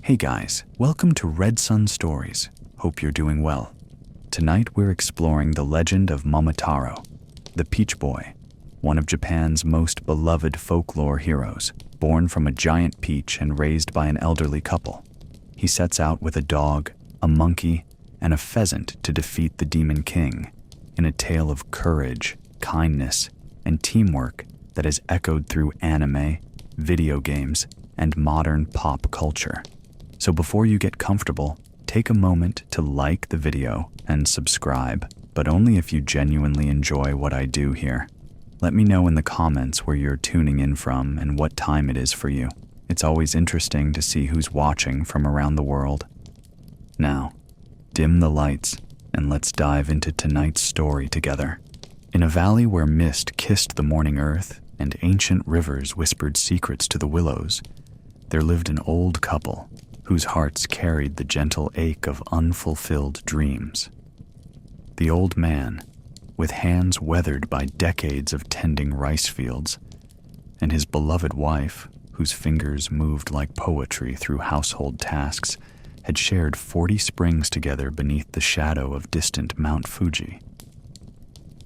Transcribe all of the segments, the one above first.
Hey guys, welcome to RedSunStories. Hope you're doing well. Tonight we're exploring the legend of Momotaro, the Peach Boy, one of Japan's most beloved folklore heroes, born from a giant peach and raised by an elderly couple. He sets out with a dog, a monkey, and a pheasant to defeat the Demon King in a tale of courage, kindness, and teamwork that is echoed through anime, video games, and modern pop culture. So before you get comfortable, take a moment to like the video and subscribe, but only if you genuinely enjoy what I do here. Let me know in the comments where you're tuning in from and what time it is for you. It's always interesting to see who's watching from around the world. Now, dim the lights and let's dive into tonight's story together. In a valley where mist kissed the morning earth and ancient rivers whispered secrets to the willows, there lived an old couple whose hearts carried the gentle ache of unfulfilled dreams. The old man, with hands weathered by decades of tending rice fields, and his beloved wife, whose fingers moved like poetry through household tasks, had shared 40 springs together beneath the shadow of distant Mount Fuji.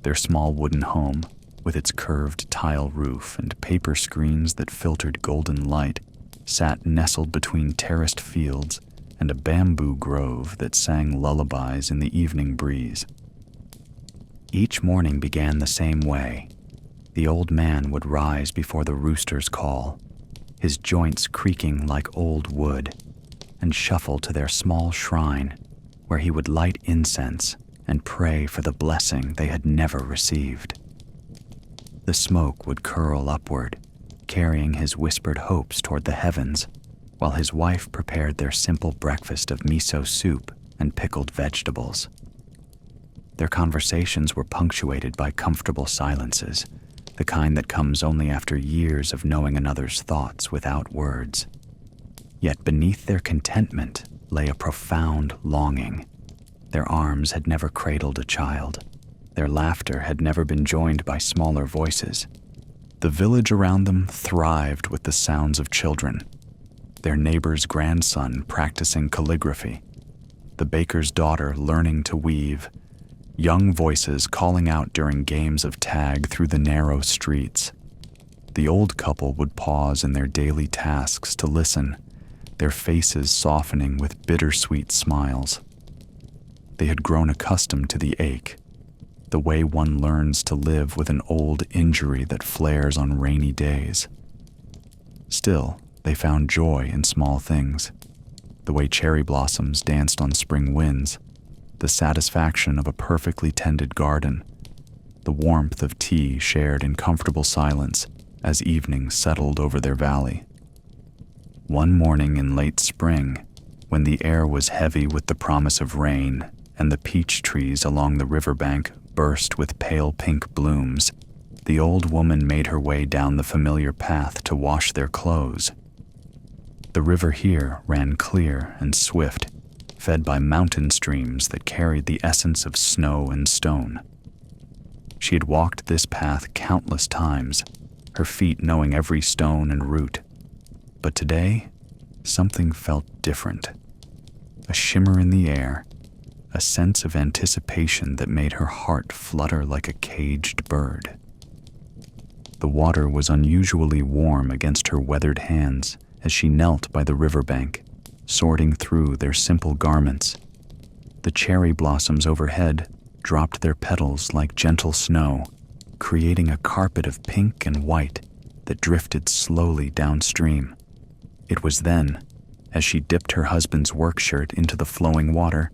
Their small wooden home, with its curved tile roof and paper screens that filtered golden light, sat nestled between terraced fields and a bamboo grove that sang lullabies in the evening breeze. Each morning began the same way. The old man would rise before the rooster's call, his joints creaking like old wood, and shuffle to their small shrine where he would light incense and pray for the blessing they had never received. The smoke would curl upward, carrying his whispered hopes toward the heavens, while his wife prepared their simple breakfast of miso soup and pickled vegetables. Their conversations were punctuated by comfortable silences, the kind that comes only after years of knowing another's thoughts without words. Yet beneath their contentment lay a profound longing. Their arms had never cradled a child. Their laughter had never been joined by smaller voices. The village around them thrived with the sounds of children, their neighbor's grandson practicing calligraphy, the baker's daughter learning to weave, young voices calling out during games of tag through the narrow streets. The old couple would pause in their daily tasks to listen, their faces softening with bittersweet smiles. They had grown accustomed to the ache, the way one learns to live with an old injury that flares on rainy days. Still, they found joy in small things, the way cherry blossoms danced on spring winds, the satisfaction of a perfectly tended garden, the warmth of tea shared in comfortable silence as evening settled over their valley. One morning in late spring, when the air was heavy with the promise of rain and the peach trees along the riverbank burst with pale pink blooms, the old woman made her way down the familiar path to wash their clothes. The river here ran clear and swift, fed by mountain streams that carried the essence of snow and stone. She had walked this path countless times, her feet knowing every stone and root. But today, something felt different. A shimmer in the air, a sense of anticipation that made her heart flutter like a caged bird. The water was unusually warm against her weathered hands as she knelt by the riverbank, sorting through their simple garments. The cherry blossoms overhead dropped their petals like gentle snow, creating a carpet of pink and white that drifted slowly downstream. It was then, as she dipped her husband's work shirt into the flowing water,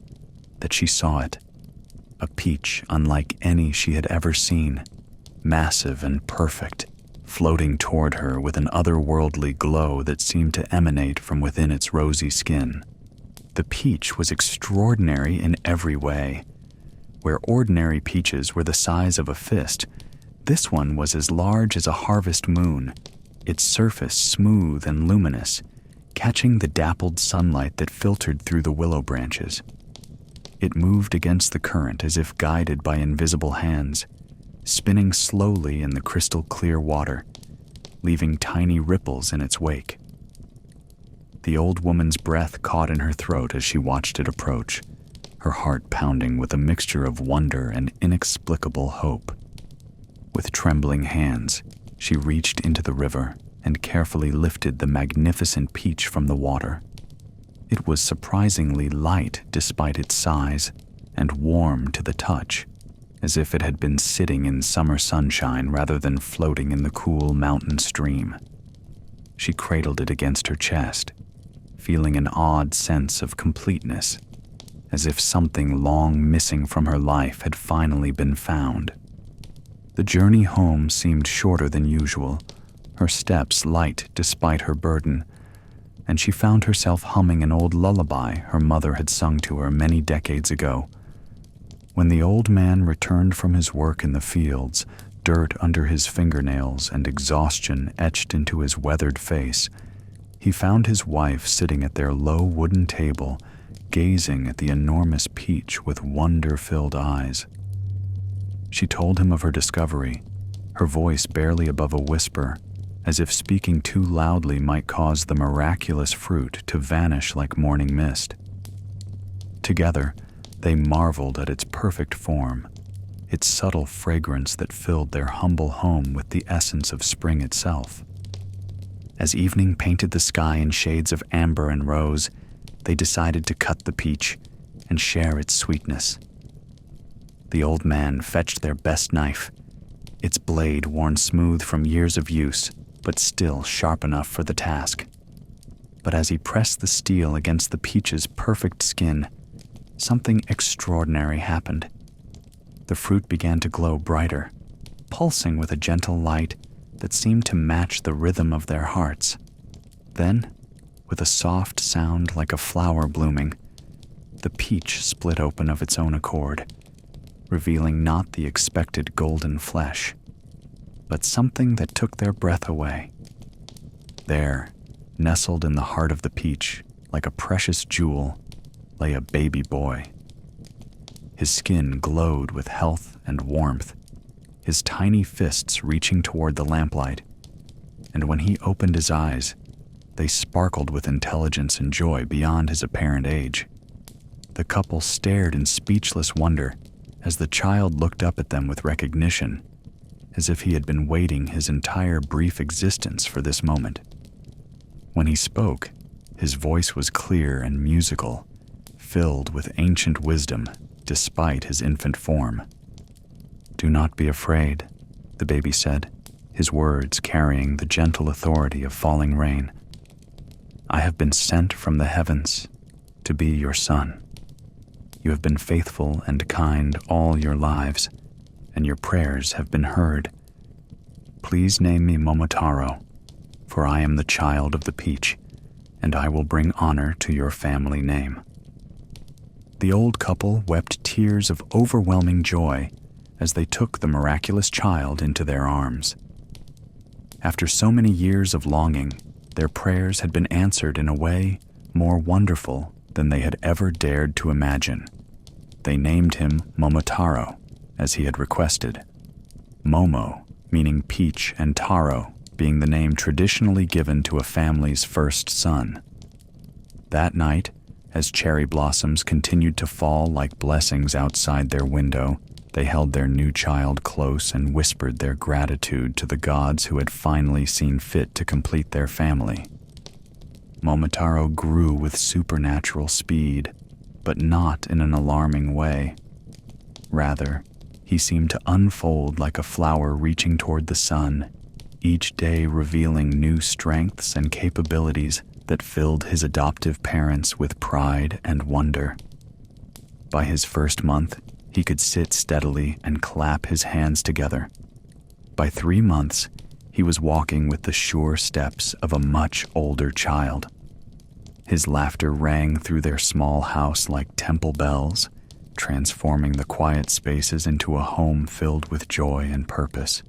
that she saw it, a peach unlike any she had ever seen, massive and perfect, floating toward her with an otherworldly glow that seemed to emanate from within its rosy skin. The peach was extraordinary in every way. Where ordinary peaches were the size of a fist, this one was as large as a harvest moon, its surface smooth and luminous, catching the dappled sunlight that filtered through the willow branches. It moved against the current as if guided by invisible hands, spinning slowly in the crystal clear water, leaving tiny ripples in its wake. The old woman's breath caught in her throat as she watched it approach, her heart pounding with a mixture of wonder and inexplicable hope. With trembling hands, she reached into the river and carefully lifted the magnificent peach from the water. It was surprisingly light despite its size, and warm to the touch, as if it had been sitting in summer sunshine rather than floating in the cool mountain stream. She cradled it against her chest, feeling an odd sense of completeness, as if something long missing from her life had finally been found. The journey home seemed shorter than usual, her steps light despite her burden, and she found herself humming an old lullaby her mother had sung to her many decades ago. When the old man returned from his work in the fields, dirt under his fingernails and exhaustion etched into his weathered face, he found his wife sitting at their low wooden table, gazing at the enormous peach with wonder-filled eyes. She told him of her discovery, her voice barely above a whisper, as if speaking too loudly might cause the miraculous fruit to vanish like morning mist. Together, they marveled at its perfect form, its subtle fragrance that filled their humble home with the essence of spring itself. As evening painted the sky in shades of amber and rose, they decided to cut the peach and share its sweetness. The old man fetched their best knife, its blade worn smooth from years of use, but still sharp enough for the task. But as he pressed the steel against the peach's perfect skin, something extraordinary happened. The fruit began to glow brighter, pulsing with a gentle light that seemed to match the rhythm of their hearts. Then, with a soft sound like a flower blooming, the peach split open of its own accord, revealing not the expected golden flesh, but something that took their breath away. There, nestled in the heart of the peach, like a precious jewel, lay a baby boy. His skin glowed with health and warmth, his tiny fists reaching toward the lamplight, and when he opened his eyes, they sparkled with intelligence and joy beyond his apparent age. The couple stared in speechless wonder as the child looked up at them with recognition, as if he had been waiting his entire brief existence for this moment. When he spoke, his voice was clear and musical, filled with ancient wisdom despite his infant form. "Do not be afraid," the baby said, his words carrying the gentle authority of falling rain. "I have been sent from the heavens to be your son. You have been faithful and kind all your lives, and your prayers have been heard. Please name me Momotaro, for I am the child of the peach, and I will bring honor to your family name." The old couple wept tears of overwhelming joy as they took the miraculous child into their arms. After so many years of longing, their prayers had been answered in a way more wonderful than they had ever dared to imagine. They named him Momotaro, as he had requested. Momo, meaning peach, and Taro, being the name traditionally given to a family's first son. That night, as cherry blossoms continued to fall like blessings outside their window, they held their new child close and whispered their gratitude to the gods who had finally seen fit to complete their family. Momotaro grew with supernatural speed, but not in an alarming way. Rather, he seemed to unfold like a flower reaching toward the sun, each day revealing new strengths and capabilities that filled his adoptive parents with pride and wonder. By his first month, he could sit steadily and clap his hands together. By 3 months, he was walking with the sure steps of a much older child. His laughter rang through their small house like temple bells, transforming the quiet spaces into a home filled with joy and purpose.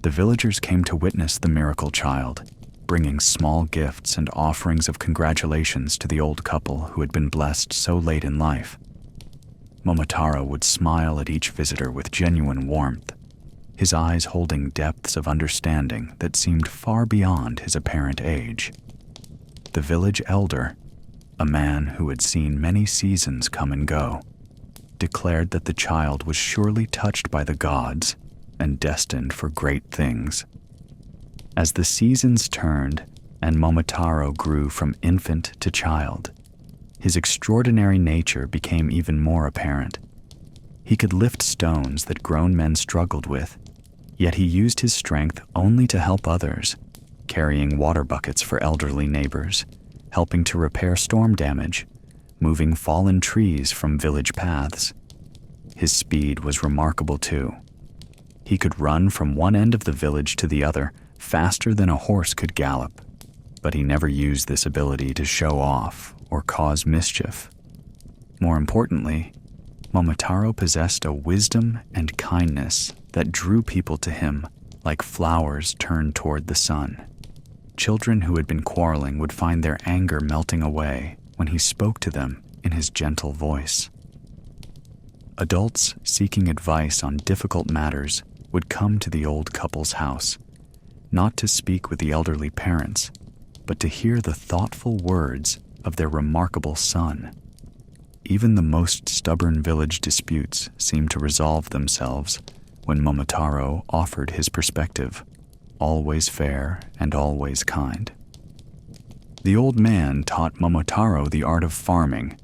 The villagers came to witness the miracle child, bringing small gifts and offerings of congratulations to the old couple who had been blessed so late in life. Momotaro would smile at each visitor with genuine warmth, his eyes holding depths of understanding that seemed far beyond his apparent age. the village elder, a man who had seen many seasons come and go, declared that the child was surely touched by the gods and destined for great things. As the seasons turned and Momotaro grew from infant to child, his extraordinary nature became even more apparent. He could lift stones that grown men struggled with, yet he used his strength only to help others, carrying water buckets for elderly neighbors, helping to repair storm damage, moving fallen trees from village paths. His speed was remarkable too. He could run from one end of the village to the other faster than a horse could gallop, but he never used this ability to show off or cause mischief. More importantly, Momotaro possessed a wisdom and kindness that drew people to him like flowers turned toward the sun. Children who had been quarreling would find their anger melting away when he spoke to them in his gentle voice. Adults seeking advice on difficult matters would come to the old couple's house, not to speak with the elderly parents, but to hear the thoughtful words of their remarkable son. Even the most stubborn village disputes seemed to resolve themselves when Momotaro offered his perspective, always fair and always kind. The old man taught Momotaro the art of farming,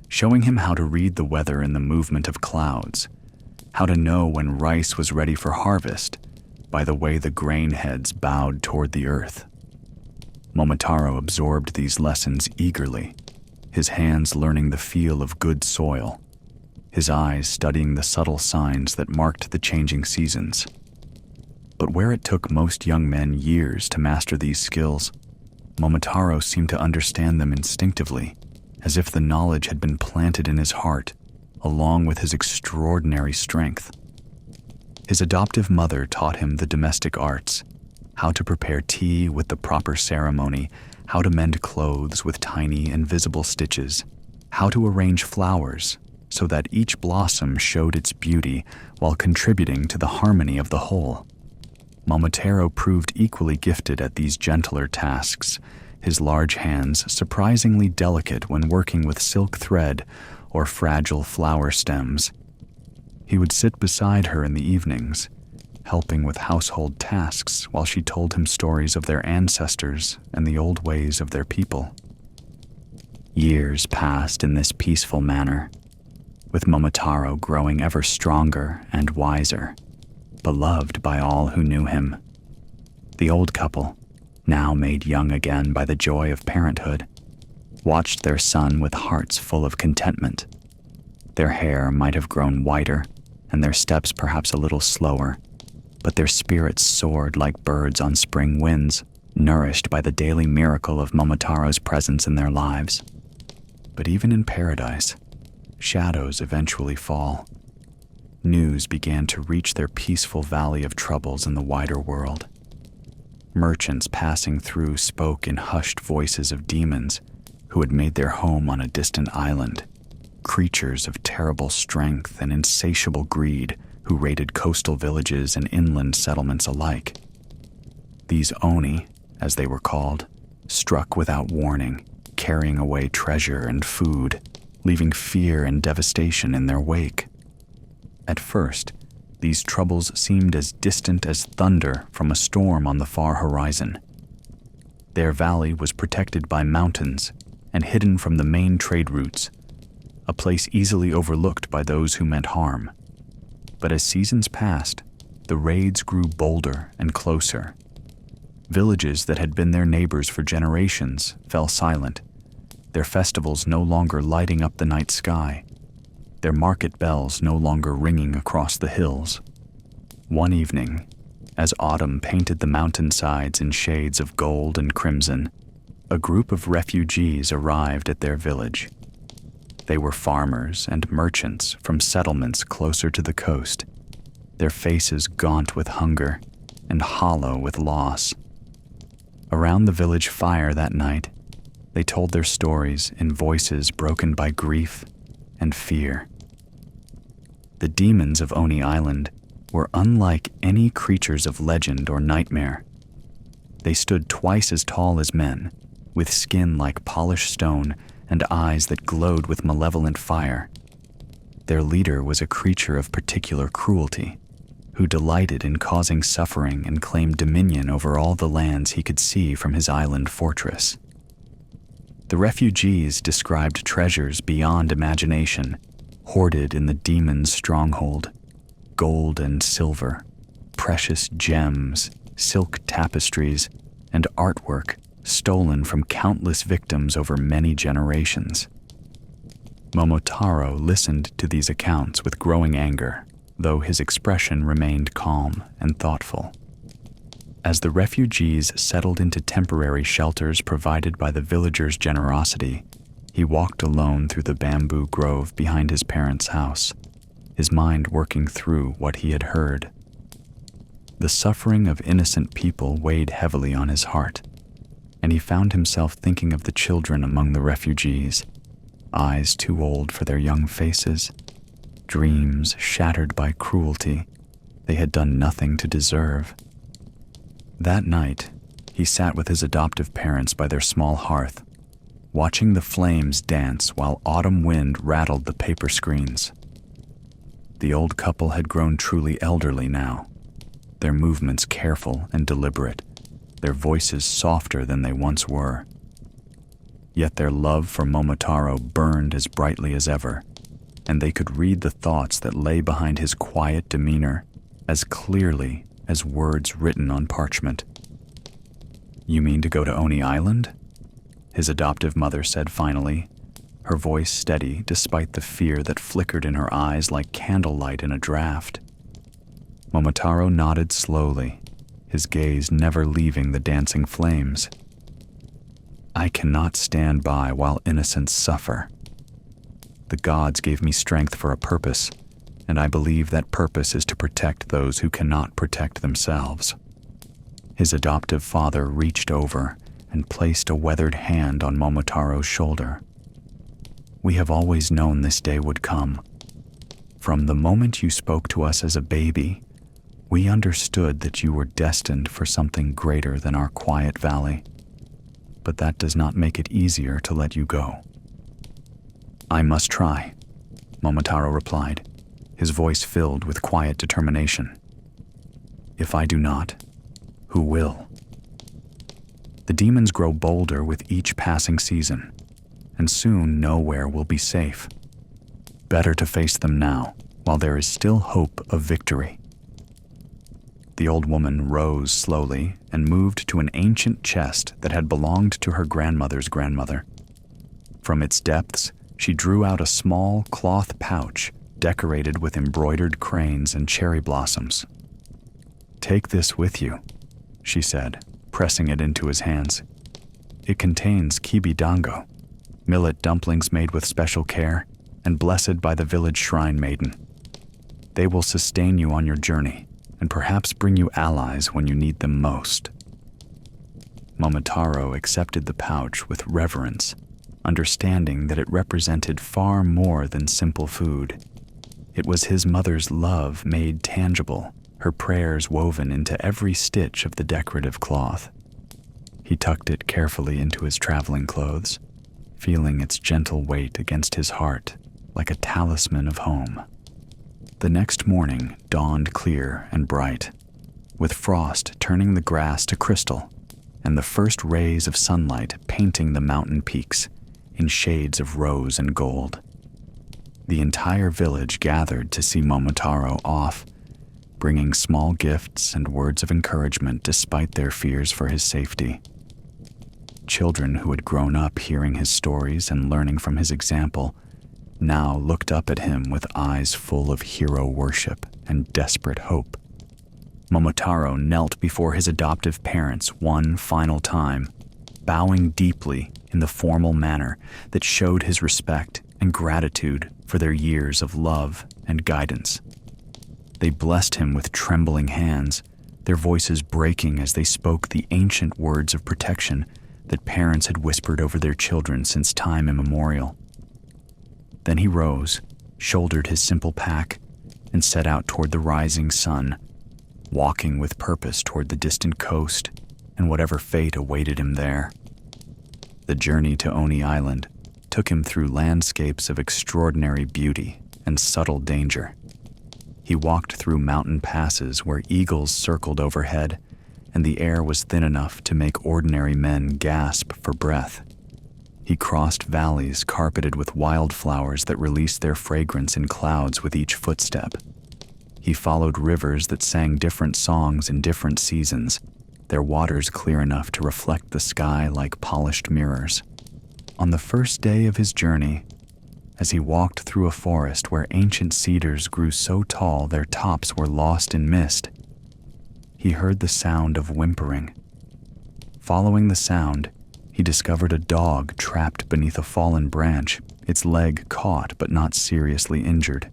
showing him how to read the weather and the movement of clouds, how to know when rice was ready for harvest by the way the grain heads bowed toward the earth. Momotaro absorbed these lessons eagerly, his hands learning the feel of good soil, his eyes studying the subtle signs that marked the changing seasons. But where it took most young men years to master these skills, Momotaro seemed to understand them instinctively, as if the knowledge had been planted in his heart, along with his extraordinary strength. His adoptive mother taught him the domestic arts, how to prepare tea with the proper ceremony, how to mend clothes with tiny invisible stitches, how to arrange flowers so that each blossom showed its beauty while contributing to the harmony of the whole. Momotaro proved equally gifted at these gentler tasks, his large hands surprisingly delicate when working with silk thread or fragile flower stems. He would sit beside her in the evenings, helping with household tasks while she told him stories of their ancestors and the old ways of their people. Years passed in this peaceful manner, with Momotaro growing ever stronger and wiser, beloved by all who knew him. The old couple, now made young again by the joy of parenthood, watched their son with hearts full of contentment. Their hair might have grown whiter, and their steps perhaps a little slower, but their spirits soared like birds on spring winds, nourished by the daily miracle of Momotaro's presence in their lives. But even in paradise, shadows eventually fall. News began to reach their peaceful valley of troubles in the wider world. Merchants passing through spoke in hushed voices of demons who had made their home on a distant island, creatures of terrible strength and insatiable greed who raided coastal villages and inland settlements alike. These Oni, as they were called, struck without warning, carrying away treasure and food, leaving fear and devastation in their wake. At first, these troubles seemed as distant as thunder from a storm on the far horizon. Their valley was protected by mountains and hidden from the main trade routes, a place easily overlooked by those who meant harm. But as seasons passed, the raids grew bolder and closer. Villages that had been their neighbors for generations fell silent, their festivals no longer lighting up the night sky, their market bells no longer ringing across the hills. One evening, as autumn painted the mountainsides in shades of gold and crimson, a group of refugees arrived at their village. They were farmers and merchants from settlements closer to the coast, their faces gaunt with hunger and hollow with loss. Around the village fire that night, they told their stories in voices broken by grief and fear. The demons of Oni Island were unlike any creatures of legend or nightmare. They stood twice as tall as men, with skin like polished stone and eyes that glowed with malevolent fire. Their leader was a creature of particular cruelty, who delighted in causing suffering and claimed dominion over all the lands he could see from his island fortress. The refugees described treasures beyond imagination, hoarded in the demon's stronghold: gold and silver, precious gems, silk tapestries, and artwork stolen from countless victims over many generations. Momotaro listened to these accounts with growing anger, though his expression remained calm and thoughtful. As the refugees settled into temporary shelters provided by the villagers' generosity, he walked alone through the bamboo grove behind his parents' house, his mind working through what he had heard. The suffering of innocent people weighed heavily on his heart, and he found himself thinking of the children among the refugees, eyes too old for their young faces, dreams shattered by cruelty they had done nothing to deserve. That night, he sat with his adoptive parents by their small hearth, watching the flames dance while autumn wind rattled the paper screens. The old couple had grown truly elderly now, their movements careful and deliberate, their voices softer than they once were. Yet their love for Momotaro burned as brightly as ever, and they could read the thoughts that lay behind his quiet demeanor as clearly as words written on parchment. "You mean to go to Oni Island?" his adoptive mother said finally, her voice steady despite the fear that flickered in her eyes like candlelight in a draught. Momotaro nodded slowly, his gaze never leaving the dancing flames. "I cannot stand by while innocents suffer. The gods gave me strength for a purpose, and I believe that purpose is to protect those who cannot protect themselves." His adoptive father reached over and placed a weathered hand on Momotaro's shoulder. "We have always known this day would come. From the moment you spoke to us as a baby, we understood that you were destined for something greater than our quiet valley. But that does not make it easier to let you go." "I must try," Momotaro replied, his voice filled with quiet determination. "If I do not, who will?" The demons grow bolder with each passing season, and soon nowhere will be safe. Better to face them now, while there is still hope of victory. The old woman rose slowly and moved to an ancient chest that had belonged to her grandmother's grandmother. From its depths, she drew out a small cloth pouch decorated with embroidered cranes and cherry blossoms. "Take this with you," she said, pressing it into his hands. "It contains kibi dango, millet dumplings made with special care and blessed by the village shrine maiden. They will sustain you on your journey and perhaps bring you allies when you need them most." Momotaro accepted the pouch with reverence, understanding that it represented far more than simple food. It was his mother's love made tangible, her prayers woven into every stitch of the decorative cloth. He tucked it carefully into his traveling clothes, feeling its gentle weight against his heart like a talisman of home. The next morning dawned clear and bright, with frost turning the grass to crystal and the first rays of sunlight painting the mountain peaks in shades of rose and gold. The entire village gathered to see Momotaro off, bringing small gifts and words of encouragement despite their fears for his safety. Children who had grown up hearing his stories and learning from his example now looked up at him with eyes full of hero worship and desperate hope. Momotaro knelt before his adoptive parents one final time, bowing deeply in the formal manner that showed his respect and gratitude for their years of love and guidance. They blessed him with trembling hands, their voices breaking as they spoke the ancient words of protection that parents had whispered over their children since time immemorial. Then he rose, shouldered his simple pack, and set out toward the rising sun, walking with purpose toward the distant coast and whatever fate awaited him there. The journey to Oni Island took him through landscapes of extraordinary beauty and subtle danger. He walked through mountain passes where eagles circled overhead, and the air was thin enough to make ordinary men gasp for breath. He crossed valleys carpeted with wildflowers that released their fragrance in clouds with each footstep. He followed rivers that sang different songs in different seasons, their waters clear enough to reflect the sky like polished mirrors. On the first day of his journey, as he walked through a forest where ancient cedars grew so tall their tops were lost in mist, he heard the sound of whimpering. Following the sound, he discovered a dog trapped beneath a fallen branch, its leg caught but not seriously injured.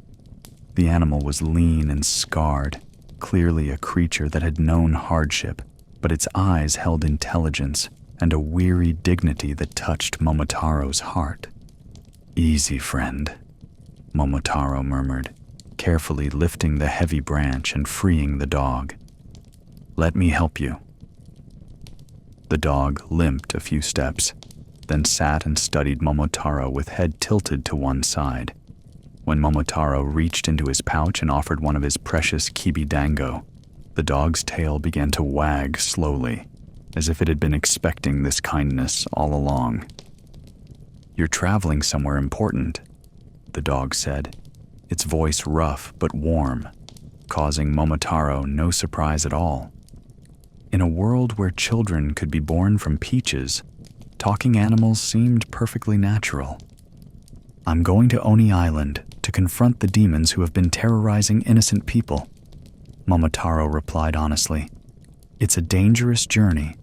The animal was lean and scarred, clearly a creature that had known hardship, but its eyes held intelligence and a weary dignity that touched Momotaro's heart. "Easy, friend," Momotaro murmured, carefully lifting the heavy branch and freeing the dog. "Let me help you." The dog limped a few steps, then sat and studied Momotaro with head tilted to one side. When Momotaro reached into his pouch and offered one of his precious kibidango, the dog's tail began to wag slowly, as if it had been expecting this kindness all along. "You're traveling somewhere important," the dog said, its voice rough but warm, causing Momotaro no surprise at all. In a world where children could be born from peaches, talking animals seemed perfectly natural. "I'm going to Oni Island to confront the demons who have been terrorizing innocent people," Momotaro replied honestly. "It's a dangerous journey,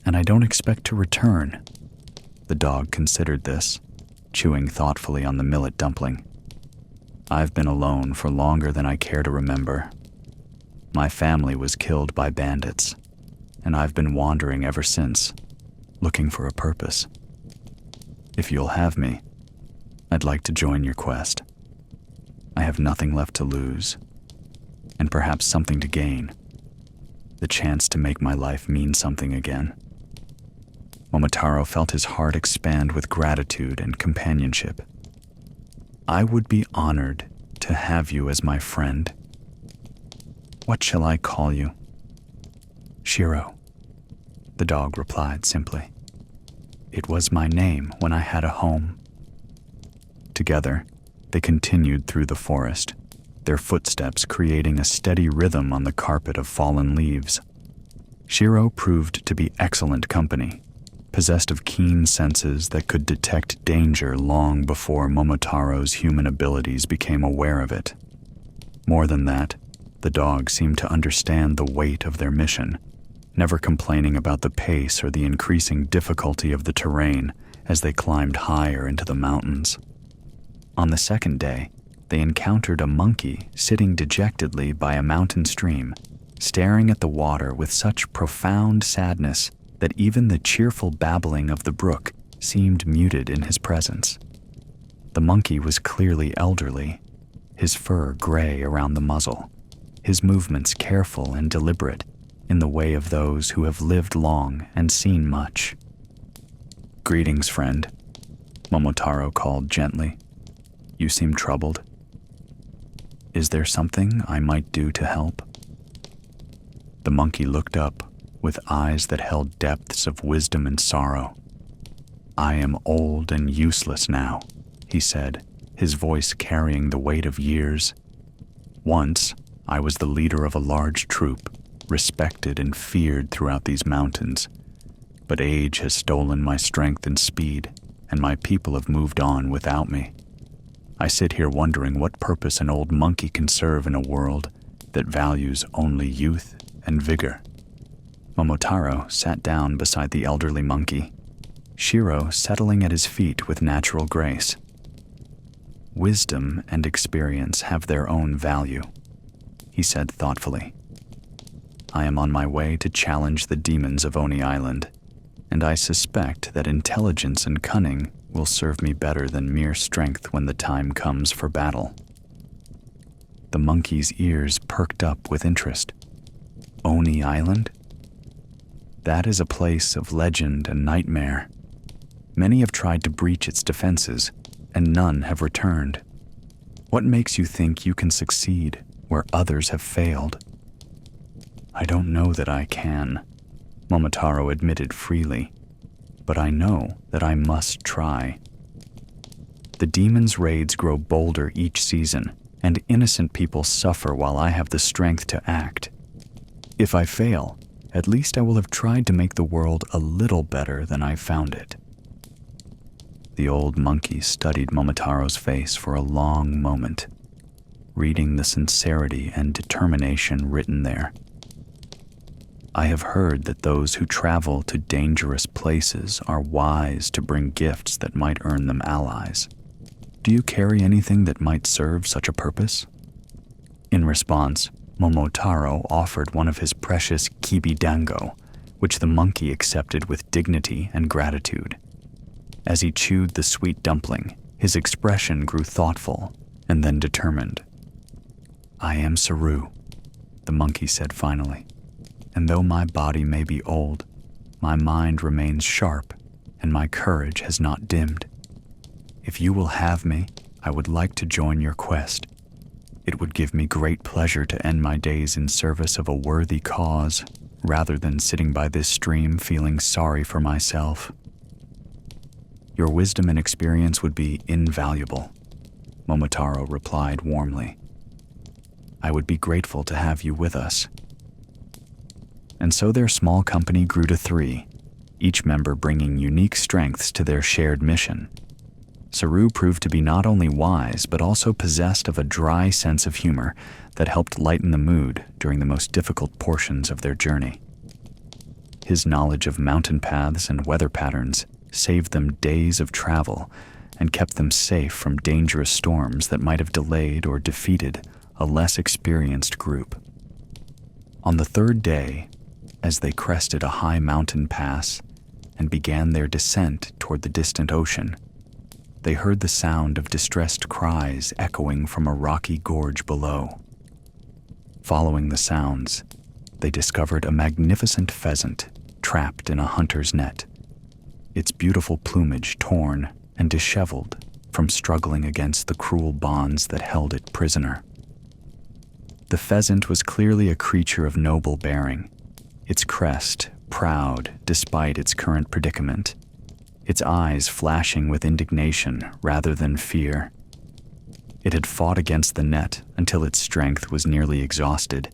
and I don't expect to return." The dog considered this, chewing thoughtfully on the millet dumpling. "I've been alone for longer than I care to remember. My family was killed by bandits, and I've been wandering ever since, looking for a purpose. If you'll have me, I'd like to join your quest. I have nothing left to lose, and perhaps something to gain, the chance to make my life mean something again." Momotaro felt his heart expand with gratitude and companionship. "I would be honored to have you as my friend. What shall I call you?" "Shiro," the dog replied simply. "It was my name when I had a home." Together, they continued through the forest, their footsteps creating a steady rhythm on the carpet of fallen leaves. Shiro proved to be excellent company, possessed of keen senses that could detect danger long before Momotaro's human abilities became aware of it. More than that, the dog seemed to understand the weight of their mission, never complaining about the pace or the increasing difficulty of the terrain as they climbed higher into the mountains. On the second day, they encountered a monkey sitting dejectedly by a mountain stream, staring at the water with such profound sadness that even the cheerful babbling of the brook seemed muted in his presence. The monkey was clearly elderly, his fur gray around the muzzle, his movements careful and deliberate in the way of those who have lived long and seen much. "Greetings, friend," Momotaro called gently. "You seem troubled. Is there something I might do to help?" The monkey looked up with eyes that held depths of wisdom and sorrow. "I am old and useless now," he said, his voice carrying the weight of years. "Once, I was the leader of a large troop, respected and feared throughout these mountains. But age has stolen my strength and speed, and my people have moved on without me. I sit here wondering what purpose an old monkey can serve in a world that values only youth and vigor." Momotaro sat down beside the elderly monkey, Shiro settling at his feet with natural grace. "Wisdom and experience have their own value," he said thoughtfully. "I am on my way to challenge the demons of Oni Island, and I suspect that intelligence and cunning will serve me better than mere strength when the time comes for battle." The monkey's ears perked up with interest. "Oni Island? That is a place of legend and nightmare. Many have tried to breach its defenses, and none have returned. What makes you think you can succeed where others have failed? I don't know that I can, Momotaro admitted freely, but I know that I must try. The demon's raids grow bolder each season, and innocent people suffer while I have the strength to act. If I fail, at least I will have tried to make the world a little better than I found it. The old monkey studied Momotaro's face for a long moment, reading the sincerity and determination written there. I have heard that those who travel to dangerous places are wise to bring gifts that might earn them allies. Do you carry anything that might serve such a purpose? In response, Momotaro offered one of his precious kibidango, which the monkey accepted with dignity and gratitude. As he chewed the sweet dumpling, his expression grew thoughtful and then determined. I am Saru, the monkey said finally, and though my body may be old, my mind remains sharp and my courage has not dimmed. If you will have me, I would like to join your quest. It would give me great pleasure to end my days in service of a worthy cause, rather than sitting by this stream feeling sorry for myself. Your wisdom and experience would be invaluable, Momotaro replied warmly. I would be grateful to have you with us. And so their small company grew to 3, each member bringing unique strengths to their shared mission. Saru proved to be not only wise, but also possessed of a dry sense of humor that helped lighten the mood during the most difficult portions of their journey. His knowledge of mountain paths and weather patterns saved them days of travel and kept them safe from dangerous storms that might have delayed or defeated a less experienced group. On the 3rd day, as they crested a high mountain pass and began their descent toward the distant ocean, they heard the sound of distressed cries echoing from a rocky gorge below. Following the sounds, they discovered a magnificent pheasant trapped in a hunter's net, its beautiful plumage torn and disheveled from struggling against the cruel bonds that held it prisoner. The pheasant was clearly a creature of noble bearing, its crest proud despite its current predicament, its eyes flashing with indignation rather than fear. It had fought against the net until its strength was nearly exhausted,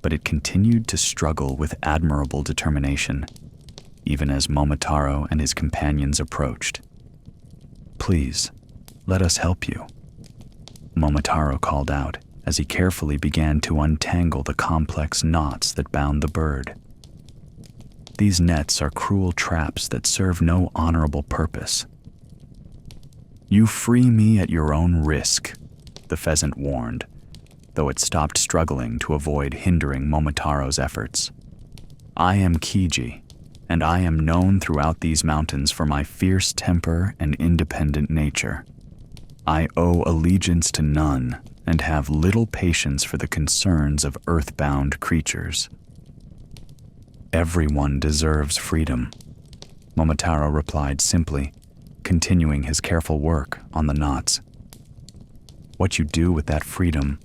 but it continued to struggle with admirable determination, even as Momotaro and his companions approached. Please, let us help you, Momotaro called out as he carefully began to untangle the complex knots that bound the bird. These nets are cruel traps that serve no honorable purpose. You free me at your own risk, the pheasant warned, though it stopped struggling to avoid hindering Momotaro's efforts. I am Kiji, and I am known throughout these mountains for my fierce temper and independent nature. I owe allegiance to none and have little patience for the concerns of earthbound creatures. Everyone deserves freedom, Momotaro replied simply, continuing his careful work on the knots. What you do with that freedom,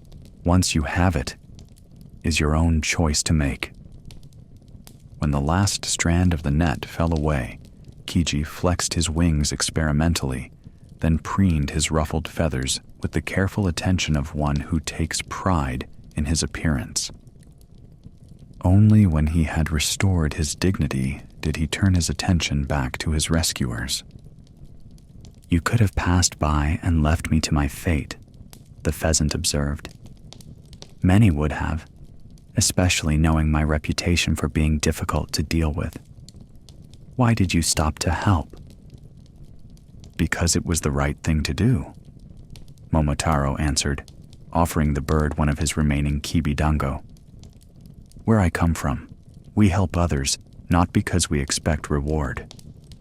once you have it, is your own choice to make. When the last strand of the net fell away, Kiji flexed his wings experimentally, then preened his ruffled feathers with the careful attention of one who takes pride in his appearance. Only when he had restored his dignity did he turn his attention back to his rescuers. You could have passed by and left me to my fate, the pheasant observed. Many would have, especially knowing my reputation for being difficult to deal with. Why did you stop to help? Because it was the right thing to do, Momotaro answered, offering the bird one of his remaining kibidango. Where I come from, we help others not because we expect reward,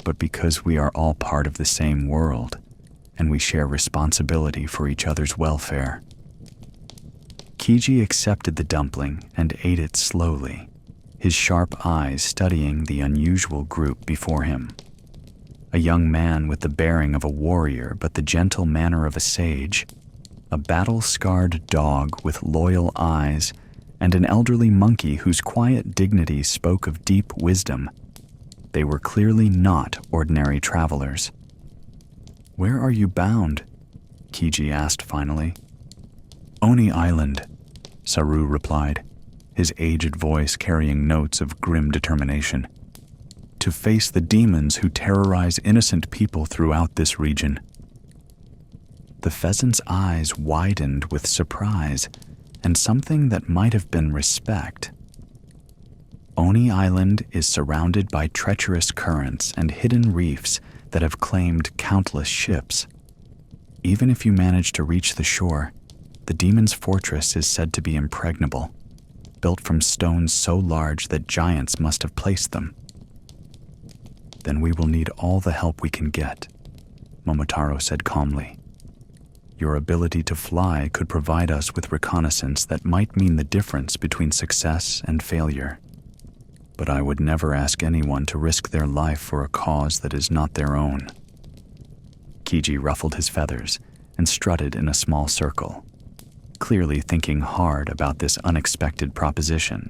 but because we are all part of the same world, and we share responsibility for each other's welfare. Kiji accepted the dumpling and ate it slowly, his sharp eyes studying the unusual group before him. a young man with the bearing of a warrior but the gentle manner of a sage, a battle-scarred dog with loyal eyes, and an elderly monkey whose quiet dignity spoke of deep wisdom. They were clearly not ordinary travelers. "Where are you bound?" Kiji asked finally. "Oni Island," Saru replied, his aged voice carrying notes of grim determination. "To face the demons who terrorize innocent people throughout this region." The pheasant's eyes widened with surprise and something that might have been respect. Oni Island is surrounded by treacherous currents and hidden reefs that have claimed countless ships. Even if you manage to reach the shore, the demon's fortress is said to be impregnable, built from stones so large that giants must have placed them. "Then we will need all the help we can get," Momotaro said calmly. "Your ability to fly could provide us with reconnaissance that might mean the difference between success and failure. But I would never ask anyone to risk their life for a cause that is not their own." Kiji ruffled his feathers and strutted in a small circle, clearly thinking hard about this unexpected proposition.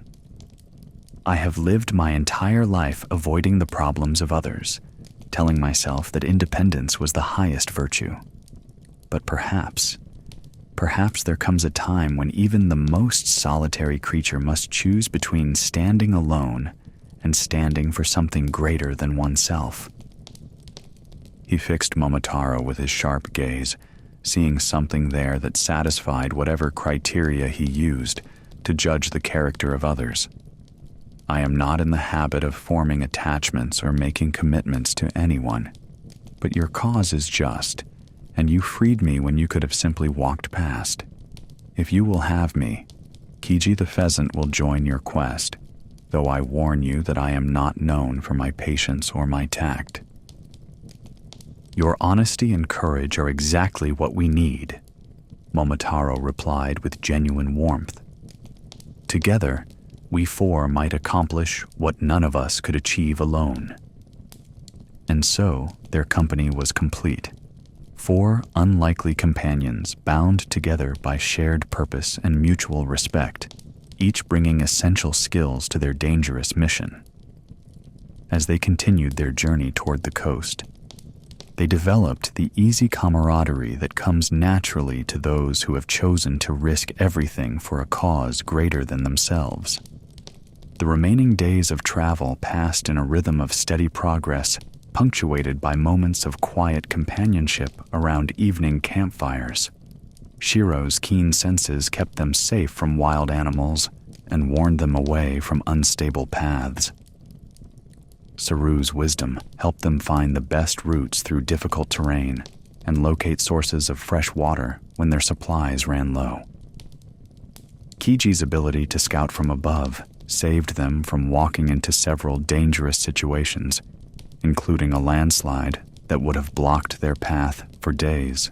"I have lived my entire life avoiding the problems of others, telling myself that independence was the highest virtue. But perhaps there comes a time when even the most solitary creature must choose between standing alone and standing for something greater than oneself." He fixed Momotaro with his sharp gaze, seeing something there that satisfied whatever criteria he used to judge the character of others. "I am not in the habit of forming attachments or making commitments to anyone, but your cause is just, and you freed me when you could have simply walked past. If you will have me, Kiji the pheasant will join your quest, though I warn you that I am not known for my patience or my tact." "Your honesty and courage are exactly what we need," Momotaro replied with genuine warmth. "Together, we four might accomplish what none of us could achieve alone." And so their company was complete. 4 unlikely companions bound together by shared purpose and mutual respect, each bringing essential skills to their dangerous mission. As they continued their journey toward the coast, they developed the easy camaraderie that comes naturally to those who have chosen to risk everything for a cause greater than themselves. The remaining days of travel passed in a rhythm of steady progress, punctuated by moments of quiet companionship around evening campfires. Shiro's keen senses kept them safe from wild animals and warned them away from unstable paths. Saru's wisdom helped them find the best routes through difficult terrain and locate sources of fresh water when their supplies ran low. Kiji's ability to scout from above saved them from walking into several dangerous situations, including a landslide that would have blocked their path for days.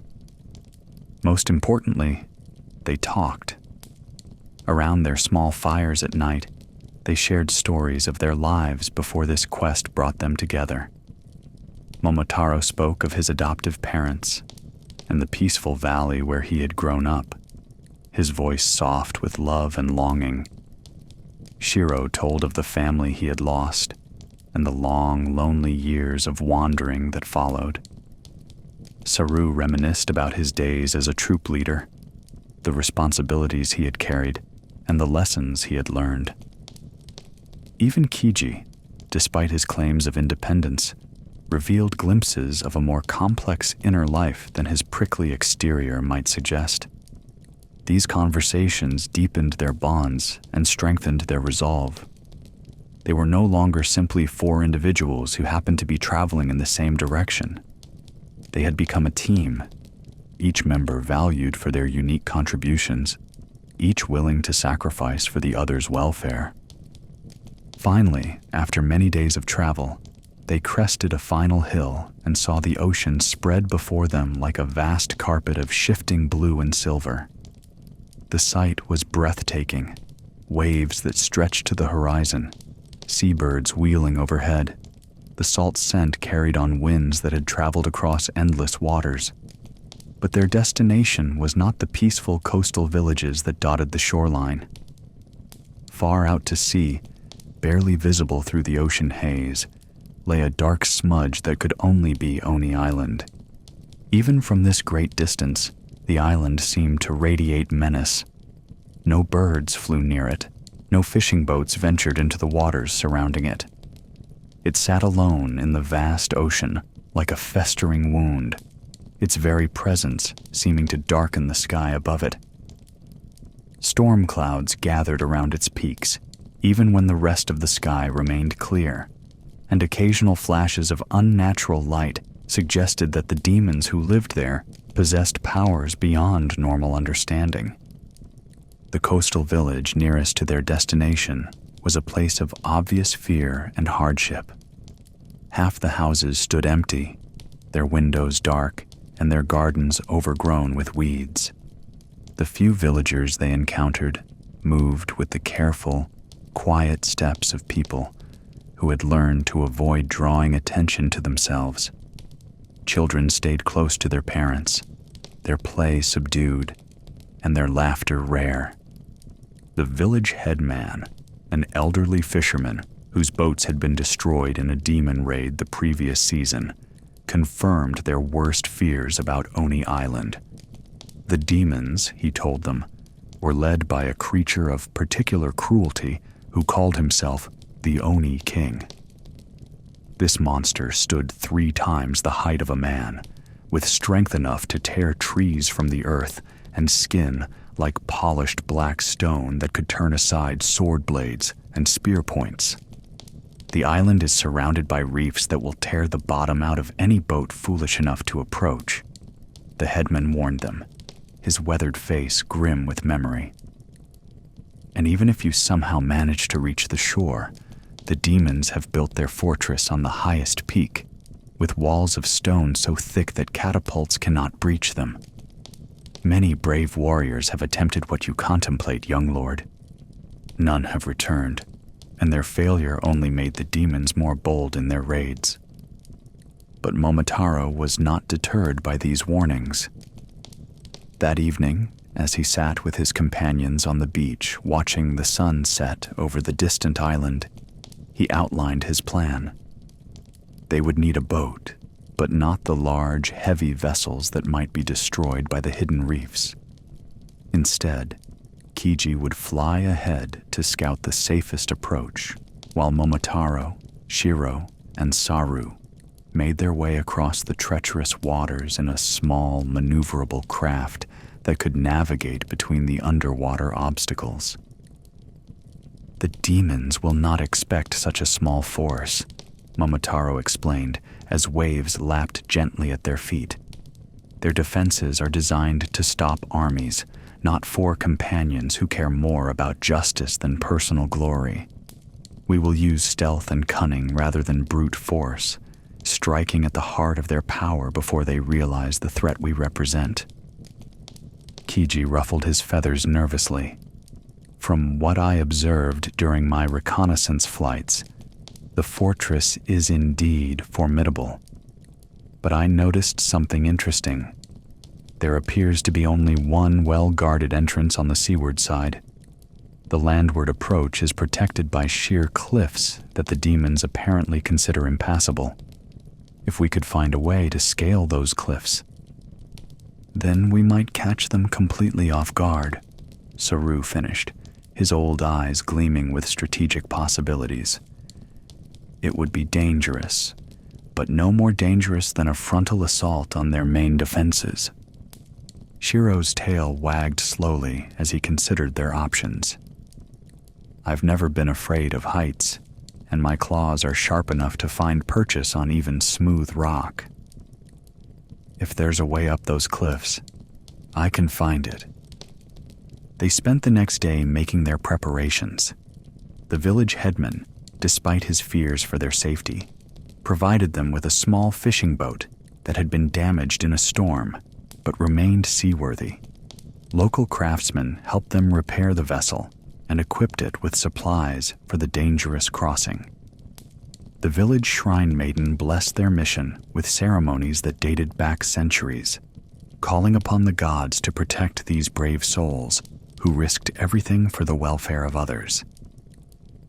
Most importantly, they talked. Around their small fires at night, they shared stories of their lives before this quest brought them together. Momotaro spoke of his adoptive parents and the peaceful valley where he had grown up, his voice soft with love and longing. Shiro told of the family he had lost and the long, lonely years of wandering that followed. Saru reminisced about his days as a troop leader, the responsibilities he had carried, and the lessons he had learned. Even Kiji, despite his claims of independence, revealed glimpses of a more complex inner life than his prickly exterior might suggest. These conversations deepened their bonds and strengthened their resolve. They were no longer simply 4 individuals who happened to be traveling in the same direction. They had become a team, each member valued for their unique contributions, each willing to sacrifice for the other's welfare. Finally, after many days of travel, they crested a final hill and saw the ocean spread before them like a vast carpet of shifting blue and silver. The sight was breathtaking, waves that stretched to the horizon, seabirds wheeling overhead, the salt scent carried on winds that had traveled across endless waters. But their destination was not the peaceful coastal villages that dotted the shoreline. Far out to sea, barely visible through the ocean haze, lay a dark smudge that could only be Oni Island. Even from this great distance, the island seemed to radiate menace. No birds flew near it, no fishing boats ventured into the waters surrounding it. It sat alone in the vast ocean, like a festering wound, its very presence seeming to darken the sky above it. Storm clouds gathered around its peaks, even when the rest of the sky remained clear, and occasional flashes of unnatural light suggested that the demons who lived there possessed powers beyond normal understanding. The coastal village nearest to their destination was a place of obvious fear and hardship. Half the houses stood empty, their windows dark, and their gardens overgrown with weeds. The few villagers they encountered moved with the careful, quiet steps of people who had learned to avoid drawing attention to themselves. Children stayed close to their parents, their play subdued, and their laughter rare. The village headman, an elderly fisherman whose boats had been destroyed in a demon raid the previous season, confirmed their worst fears about Oni Island. The demons, he told them, were led by a creature of particular cruelty who called himself the Oni King. This monster stood 3 times the height of a man, with strength enough to tear trees from the earth and skin like polished black stone that could turn aside sword blades and spear points. The island is surrounded by reefs that will tear the bottom out of any boat foolish enough to approach. The headman warned them, his weathered face grim with memory. And even if you somehow manage to reach the shore, the demons have built their fortress on the highest peak, with walls of stone so thick that catapults cannot breach them. Many brave warriors have attempted what you contemplate, young lord. None have returned, and their failure only made the demons more bold in their raids. But Momotaro was not deterred by these warnings. That evening, as he sat with his companions on the beach watching the sun set over the distant island, he outlined his plan. They would need a boat, but not the large, heavy vessels that might be destroyed by the hidden reefs. Instead, Kiji would fly ahead to scout the safest approach, while Momotaro, Shiro, and Saru made their way across the treacherous waters in a small, maneuverable craft that could navigate between the underwater obstacles. The demons will not expect such a small force, Momotaro explained as waves lapped gently at their feet. Their defenses are designed to stop armies, not for companions who care more about justice than personal glory. We will use stealth and cunning rather than brute force, striking at the heart of their power before they realize the threat we represent. Kiji ruffled his feathers nervously. From what I observed during my reconnaissance flights, the fortress is indeed formidable. But I noticed something interesting. There appears to be only one well-guarded entrance on the seaward side. The landward approach is protected by sheer cliffs that the demons apparently consider impassable. If we could find a way to scale those cliffs, then we might catch them completely off guard, Saru finished, his old eyes gleaming with strategic possibilities. It would be dangerous, but no more dangerous than a frontal assault on their main defenses. Shiro's tail wagged slowly as he considered their options. I've never been afraid of heights, and my claws are sharp enough to find purchase on even smooth rock. If there's a way up those cliffs, I can find it. They spent the next day making their preparations. The village headman, despite his fears for their safety, provided them with a small fishing boat that had been damaged in a storm but remained seaworthy. Local craftsmen helped them repair the vessel and equipped it with supplies for the dangerous crossing. The village shrine maiden blessed their mission with ceremonies that dated back centuries, calling upon the gods to protect these brave souls who risked everything for the welfare of others.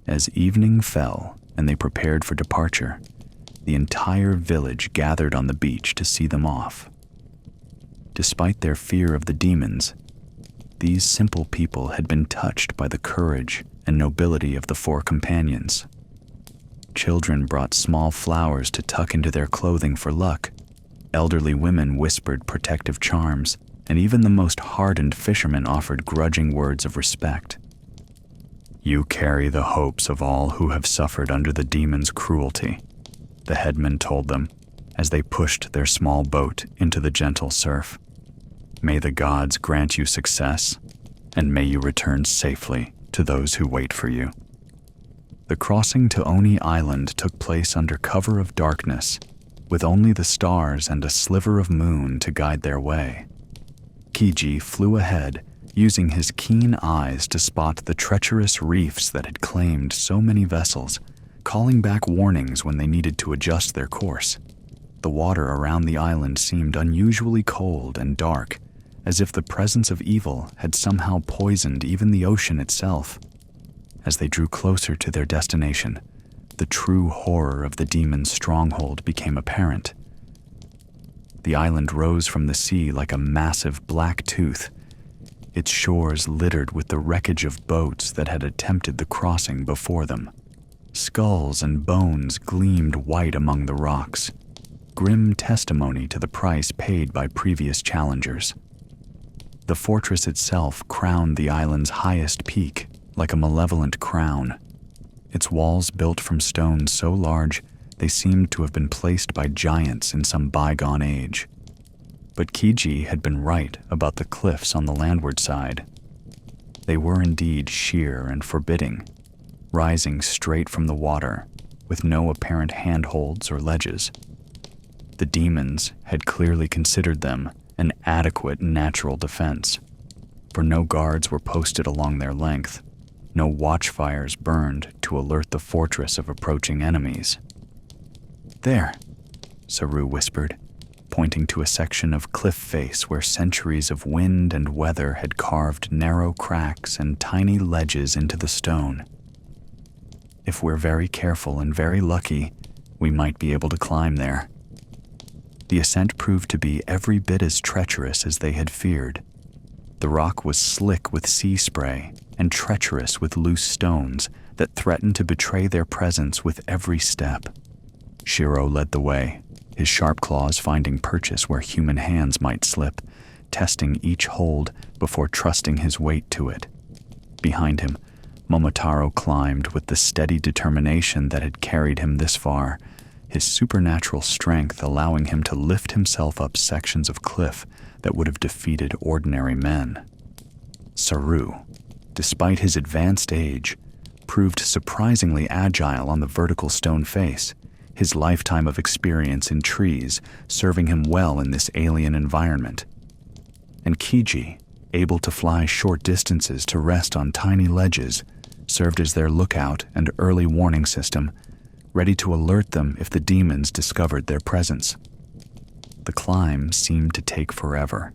As evening fell and they prepared for departure, the entire village gathered on the beach to see them off. Despite their fear of the demons, these simple people had been touched by the courage and nobility of the four companions. Children brought small flowers to tuck into their clothing for luck. Elderly women whispered protective charms, and even the most hardened fishermen offered grudging words of respect. "You carry the hopes of all who have suffered under the demon's cruelty," the headman told them as they pushed their small boat into the gentle surf. "May the gods grant you success, and may you return safely to those who wait for you." The crossing to Oni Island took place under cover of darkness, with only the stars and a sliver of moon to guide their way. Kiji flew ahead, using his keen eyes to spot the treacherous reefs that had claimed so many vessels, calling back warnings when they needed to adjust their course. The water around the island seemed unusually cold and dark, as if the presence of evil had somehow poisoned even the ocean itself. As they drew closer to their destination, the true horror of the demon's stronghold became apparent. The island rose from the sea like a massive black tooth, its shores littered with the wreckage of boats that had attempted the crossing before them. Skulls and bones gleamed white among the rocks, grim testimony to the price paid by previous challengers. The fortress itself crowned the island's highest peak like a malevolent crown, its walls built from stone so large they seemed to have been placed by giants in some bygone age. But Kiji had been right about the cliffs on the landward side. They were indeed sheer and forbidding, rising straight from the water, with no apparent handholds or ledges. The demons had clearly considered them an adequate natural defense, for no guards were posted along their length, no watchfires burned to alert the fortress of approaching enemies. "There," Saru whispered, pointing to a section of cliff face where centuries of wind and weather had carved narrow cracks and tiny ledges into the stone. "If we're very careful and very lucky, we might be able to climb there." The ascent proved to be every bit as treacherous as they had feared. The rock was slick with sea spray and treacherous with loose stones that threatened to betray their presence with every step. Shiro led the way, his sharp claws finding purchase where human hands might slip, testing each hold before trusting his weight to it. Behind him, Momotaro climbed with the steady determination that had carried him this far, his supernatural strength allowing him to lift himself up sections of cliff that would have defeated ordinary men. Saru, despite his advanced age, proved surprisingly agile on the vertical stone face, his lifetime of experience in trees serving him well in this alien environment. And Kiji, able to fly short distances to rest on tiny ledges, served as their lookout and early warning system, ready to alert them if the demons discovered their presence. The climb seemed to take forever.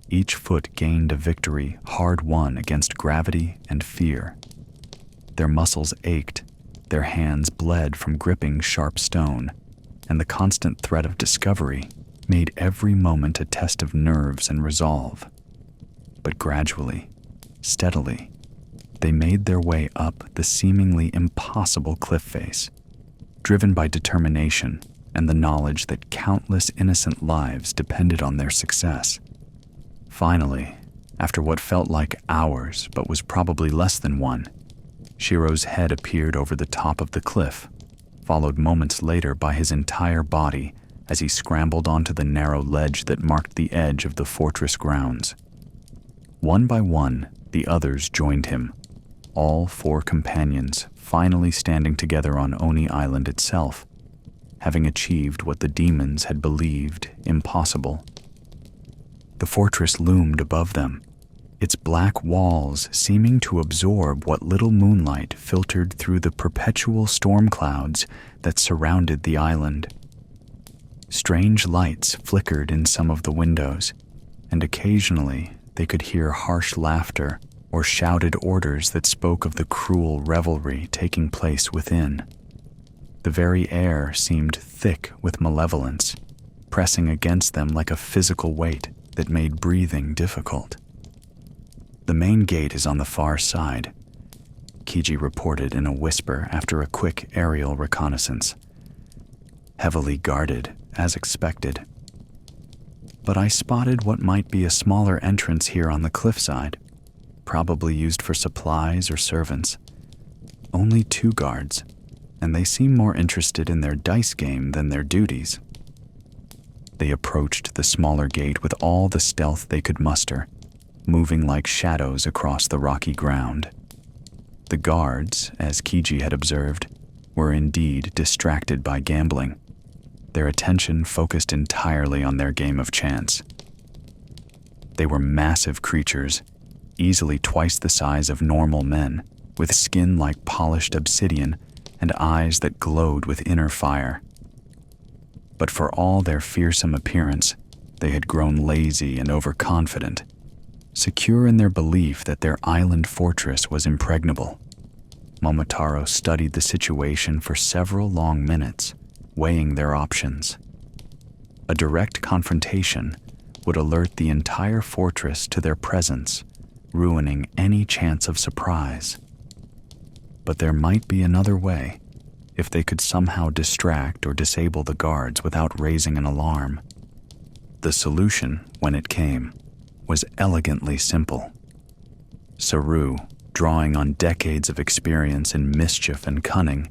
Each foot gained a victory hard-won against gravity and fear. Their muscles ached, their hands bled from gripping sharp stone, and the constant threat of discovery made every moment a test of nerves and resolve. But gradually, steadily, they made their way up the seemingly impossible cliff face, driven by determination and the knowledge that countless innocent lives depended on their success. Finally, after what felt like hours but was probably less than one, Shiro's head appeared over the top of the cliff, followed moments later by his entire body as he scrambled onto the narrow ledge that marked the edge of the fortress grounds. One by one, the others joined him, all four companions finally standing together on Oni Island itself, having achieved what the demons had believed impossible. The fortress loomed above them, its black walls seeming to absorb what little moonlight filtered through the perpetual storm clouds that surrounded the island. Strange lights flickered in some of the windows, and occasionally they could hear harsh laughter or shouted orders that spoke of the cruel revelry taking place within. The very air seemed thick with malevolence, pressing against them like a physical weight that made breathing difficult. "The main gate is on the far side," Kiji reported in a whisper after a quick aerial reconnaissance. "Heavily guarded, as expected. But I spotted what might be a smaller entrance here on the cliffside, probably used for supplies or servants. Only 2 guards, and they seem more interested in their dice game than their duties." They approached the smaller gate with all the stealth they could muster, moving like shadows across the rocky ground. The guards, as Kiji had observed, were indeed distracted by gambling, their attention focused entirely on their game of chance. They were massive creatures, easily twice the size of normal men, with skin like polished obsidian and eyes that glowed with inner fire. But for all their fearsome appearance, they had grown lazy and overconfident, secure in their belief that their island fortress was impregnable. Momotaro studied the situation for several long minutes, weighing their options. A direct confrontation would alert the entire fortress to their presence, ruining any chance of surprise. But there might be another way, if they could somehow distract or disable the guards without raising an alarm. The solution, when it came, was elegantly simple. Saru, drawing on decades of experience in mischief and cunning,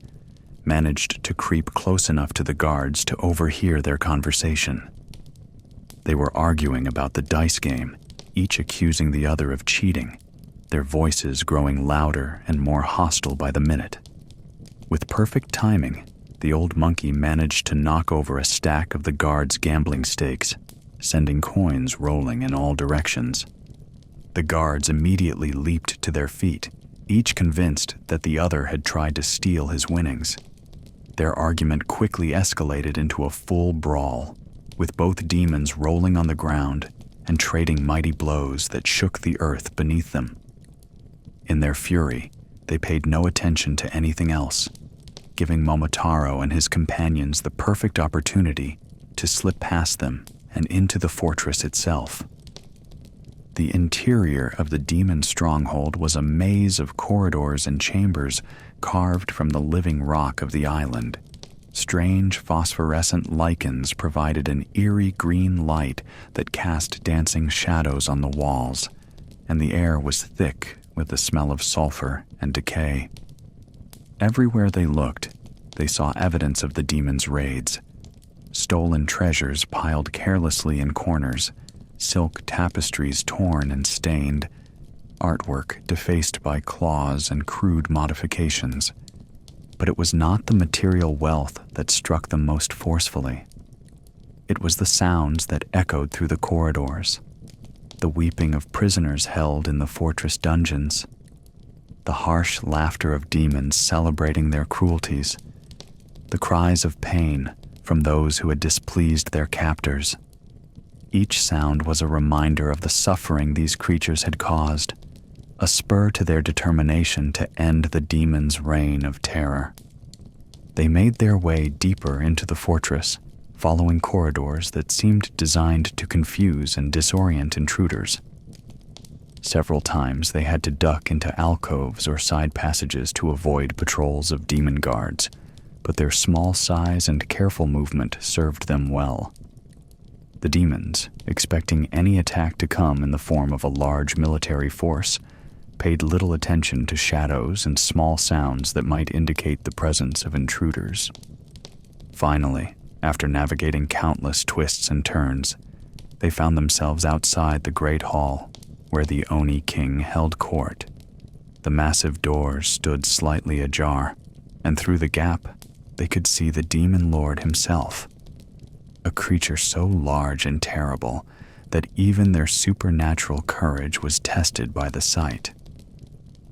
managed to creep close enough to the guards to overhear their conversation. They were arguing about the dice game, each accusing the other of cheating, their voices growing louder and more hostile by the minute. With perfect timing, the old monkey managed to knock over a stack of the guards' gambling stakes, sending coins rolling in all directions. The guards immediately leaped to their feet, each convinced that the other had tried to steal his winnings. Their argument quickly escalated into a full brawl, with both demons rolling on the ground and trading mighty blows that shook the earth beneath them. In their fury, they paid no attention to anything else, giving Momotaro and his companions the perfect opportunity to slip past them and into the fortress itself. The interior of the demon stronghold was a maze of corridors and chambers carved from the living rock of the island. Strange phosphorescent lichens provided an eerie green light that cast dancing shadows on the walls, and the air was thick with the smell of sulfur and decay. Everywhere they looked, they saw evidence of the demons' raids. Stolen treasures piled carelessly in corners, silk tapestries torn and stained, artwork defaced by claws and crude modifications. But it was not the material wealth that struck them most forcefully. It was the sounds that echoed through the corridors, the weeping of prisoners held in the fortress dungeons, the harsh laughter of demons celebrating their cruelties, the cries of pain from those who had displeased their captors. Each sound was a reminder of the suffering these creatures had caused, a spur to their determination to end the demons' reign of terror. They made their way deeper into the fortress, following corridors that seemed designed to confuse and disorient intruders. Several times they had to duck into alcoves or side passages to avoid patrols of demon guards, but their small size and careful movement served them well. The demons, expecting any attack to come in the form of a large military force, paid little attention to shadows and small sounds that might indicate the presence of intruders. Finally, after navigating countless twists and turns, they found themselves outside the great hall, where the Oni King held court. The massive doors stood slightly ajar, and through the gap, they could see the demon lord himself. A creature so large and terrible that even their supernatural courage was tested by the sight.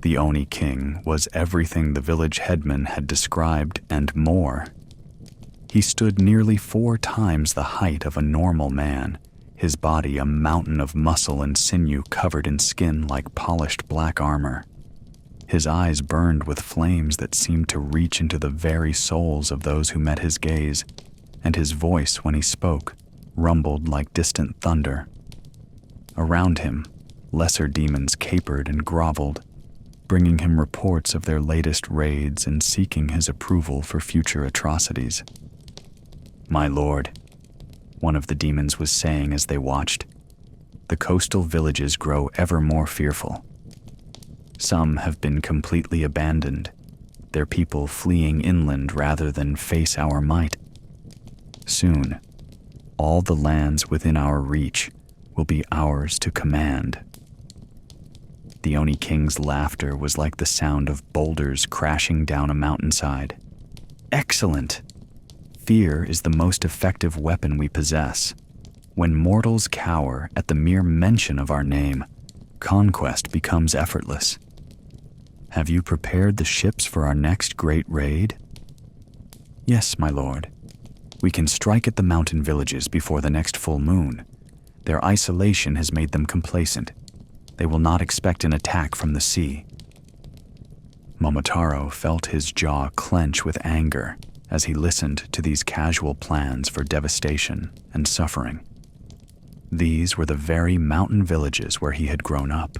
The Oni King was everything the village headman had described and more. He stood nearly 4 times the height of a normal man, his body a mountain of muscle and sinew covered in skin like polished black armor. His eyes burned with flames that seemed to reach into the very souls of those who met his gaze, and his voice, when he spoke, rumbled like distant thunder. Around him, lesser demons capered and groveled, bringing him reports of their latest raids and seeking his approval for future atrocities. "My lord," one of the demons was saying as they watched, "the coastal villages grow ever more fearful. Some have been completely abandoned, their people fleeing inland rather than face our might. Soon, all the lands within our reach will be ours to command." The Oni King's laughter was like the sound of boulders crashing down a mountainside. "Excellent! Fear is the most effective weapon we possess. When mortals cower at the mere mention of our name, conquest becomes effortless. Have you prepared the ships for our next great raid?" "Yes, my lord. We can strike at the mountain villages before the next full moon. Their isolation has made them complacent. They will not expect an attack from the sea." Momotaro felt his jaw clench with anger as he listened to these casual plans for devastation and suffering. These were the very mountain villages where he had grown up,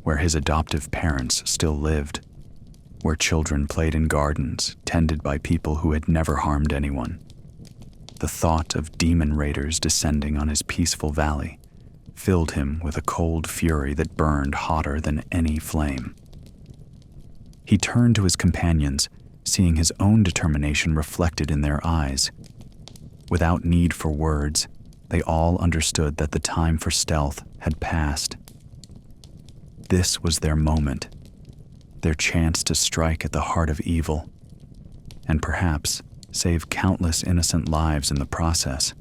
where his adoptive parents still lived, where children played in gardens tended by people who had never harmed anyone. The thought of demon raiders descending on his peaceful valley filled him with a cold fury that burned hotter than any flame. He turned to his companions, seeing his own determination reflected in their eyes. Without need for words, they all understood that the time for stealth had passed. This was their moment, their chance to strike at the heart of evil, and perhaps save countless innocent lives in the process.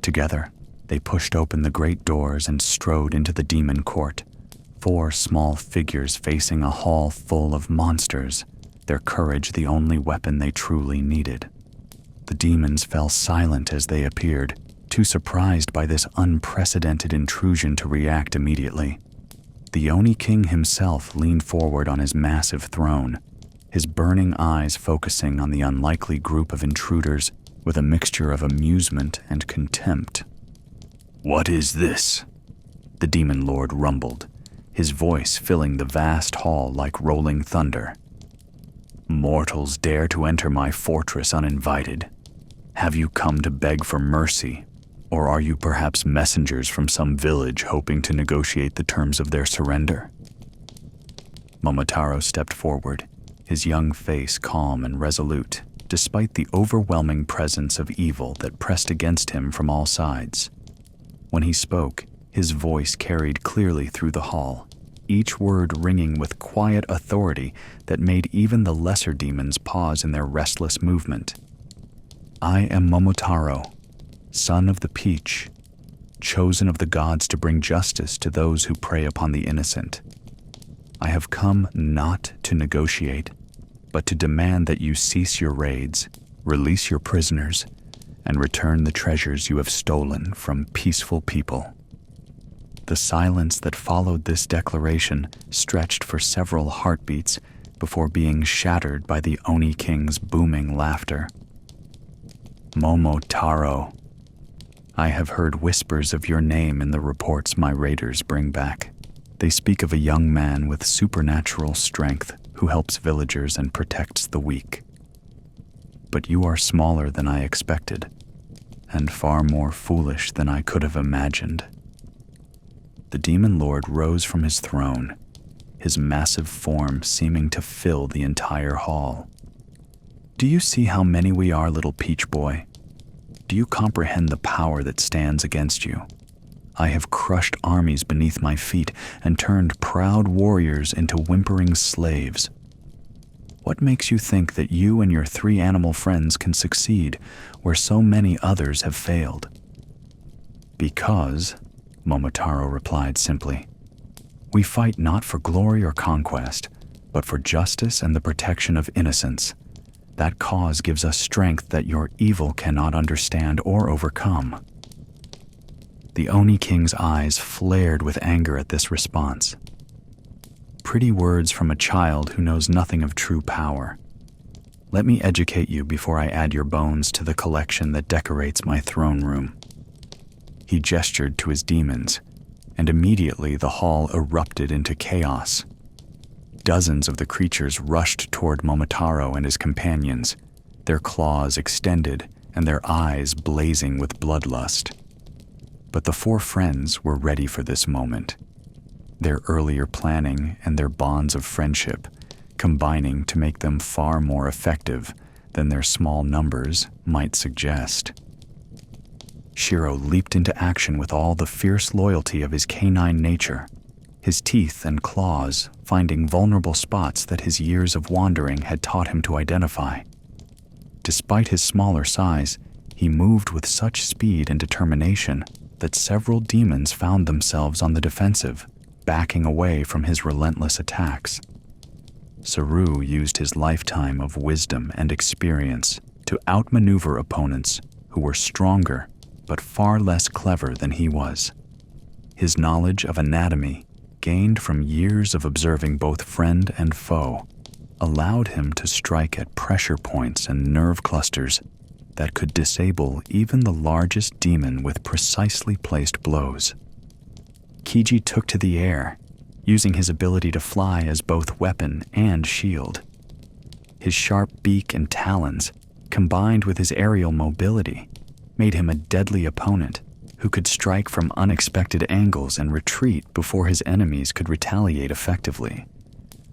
Together, they pushed open the great doors and strode into the demon court, 4 small figures facing a hall full of monsters, their courage the only weapon they truly needed. The demons fell silent as they appeared, too surprised by this unprecedented intrusion to react immediately. The Oni King himself leaned forward on his massive throne, his burning eyes focusing on the unlikely group of intruders with a mixture of amusement and contempt. "What is this?" the demon lord rumbled, his voice filling the vast hall like rolling thunder. "Mortals dare to enter my fortress uninvited. Have you come to beg for mercy, or are you perhaps messengers from some village hoping to negotiate the terms of their surrender?" Momotaro stepped forward, his young face calm and resolute, despite the overwhelming presence of evil that pressed against him from all sides. When he spoke, his voice carried clearly through the hall, each word ringing with quiet authority that made even the lesser demons pause in their restless movement. "I am Momotaro, son of the Peach, chosen of the gods to bring justice to those who prey upon the innocent. I have come not to negotiate, but to demand that you cease your raids, release your prisoners, and return the treasures you have stolen from peaceful people." The silence that followed this declaration stretched for several heartbeats before being shattered by the Oni King's booming laughter. "Momotaro, I have heard whispers of your name in the reports my raiders bring back. They speak of a young man with supernatural strength who helps villagers and protects the weak. But you are smaller than I expected, and far more foolish than I could have imagined." The demon lord rose from his throne, his massive form seeming to fill the entire hall. "Do you see how many we are, little peach boy? Do you comprehend the power that stands against you? I have crushed armies beneath my feet and turned proud warriors into whimpering slaves. What makes you think that you and your 3 animal friends can succeed where so many others have failed?" Because, Momotaro replied simply, we fight not for glory or conquest, but for justice and the protection of innocence. That cause gives us strength that your evil cannot understand or overcome. The Oni King's eyes flared with anger at this response. Pretty words from a child who knows nothing of true power. Let me educate you before I add your bones to the collection that decorates my throne room. He gestured to his demons, and immediately the hall erupted into chaos. Dozens of the creatures rushed toward Momotaro and his companions, their claws extended and their eyes blazing with bloodlust. But the four friends were ready for this moment. Their earlier planning and their bonds of friendship combining to make them far more effective than their small numbers might suggest. Shiro leaped into action with all the fierce loyalty of his canine nature, his teeth and claws finding vulnerable spots that his years of wandering had taught him to identify. Despite his smaller size, he moved with such speed and determination that several demons found themselves on the defensive, backing away from his relentless attacks. Saru used his lifetime of wisdom and experience to outmaneuver opponents who were stronger but far less clever than he was. His knowledge of anatomy, gained from years of observing both friend and foe, allowed him to strike at pressure points and nerve clusters that could disable even the largest demon with precisely placed blows. Kiji took to the air, using his ability to fly as both weapon and shield. His sharp beak and talons, combined with his aerial mobility, made him a deadly opponent who could strike from unexpected angles and retreat before his enemies could retaliate effectively.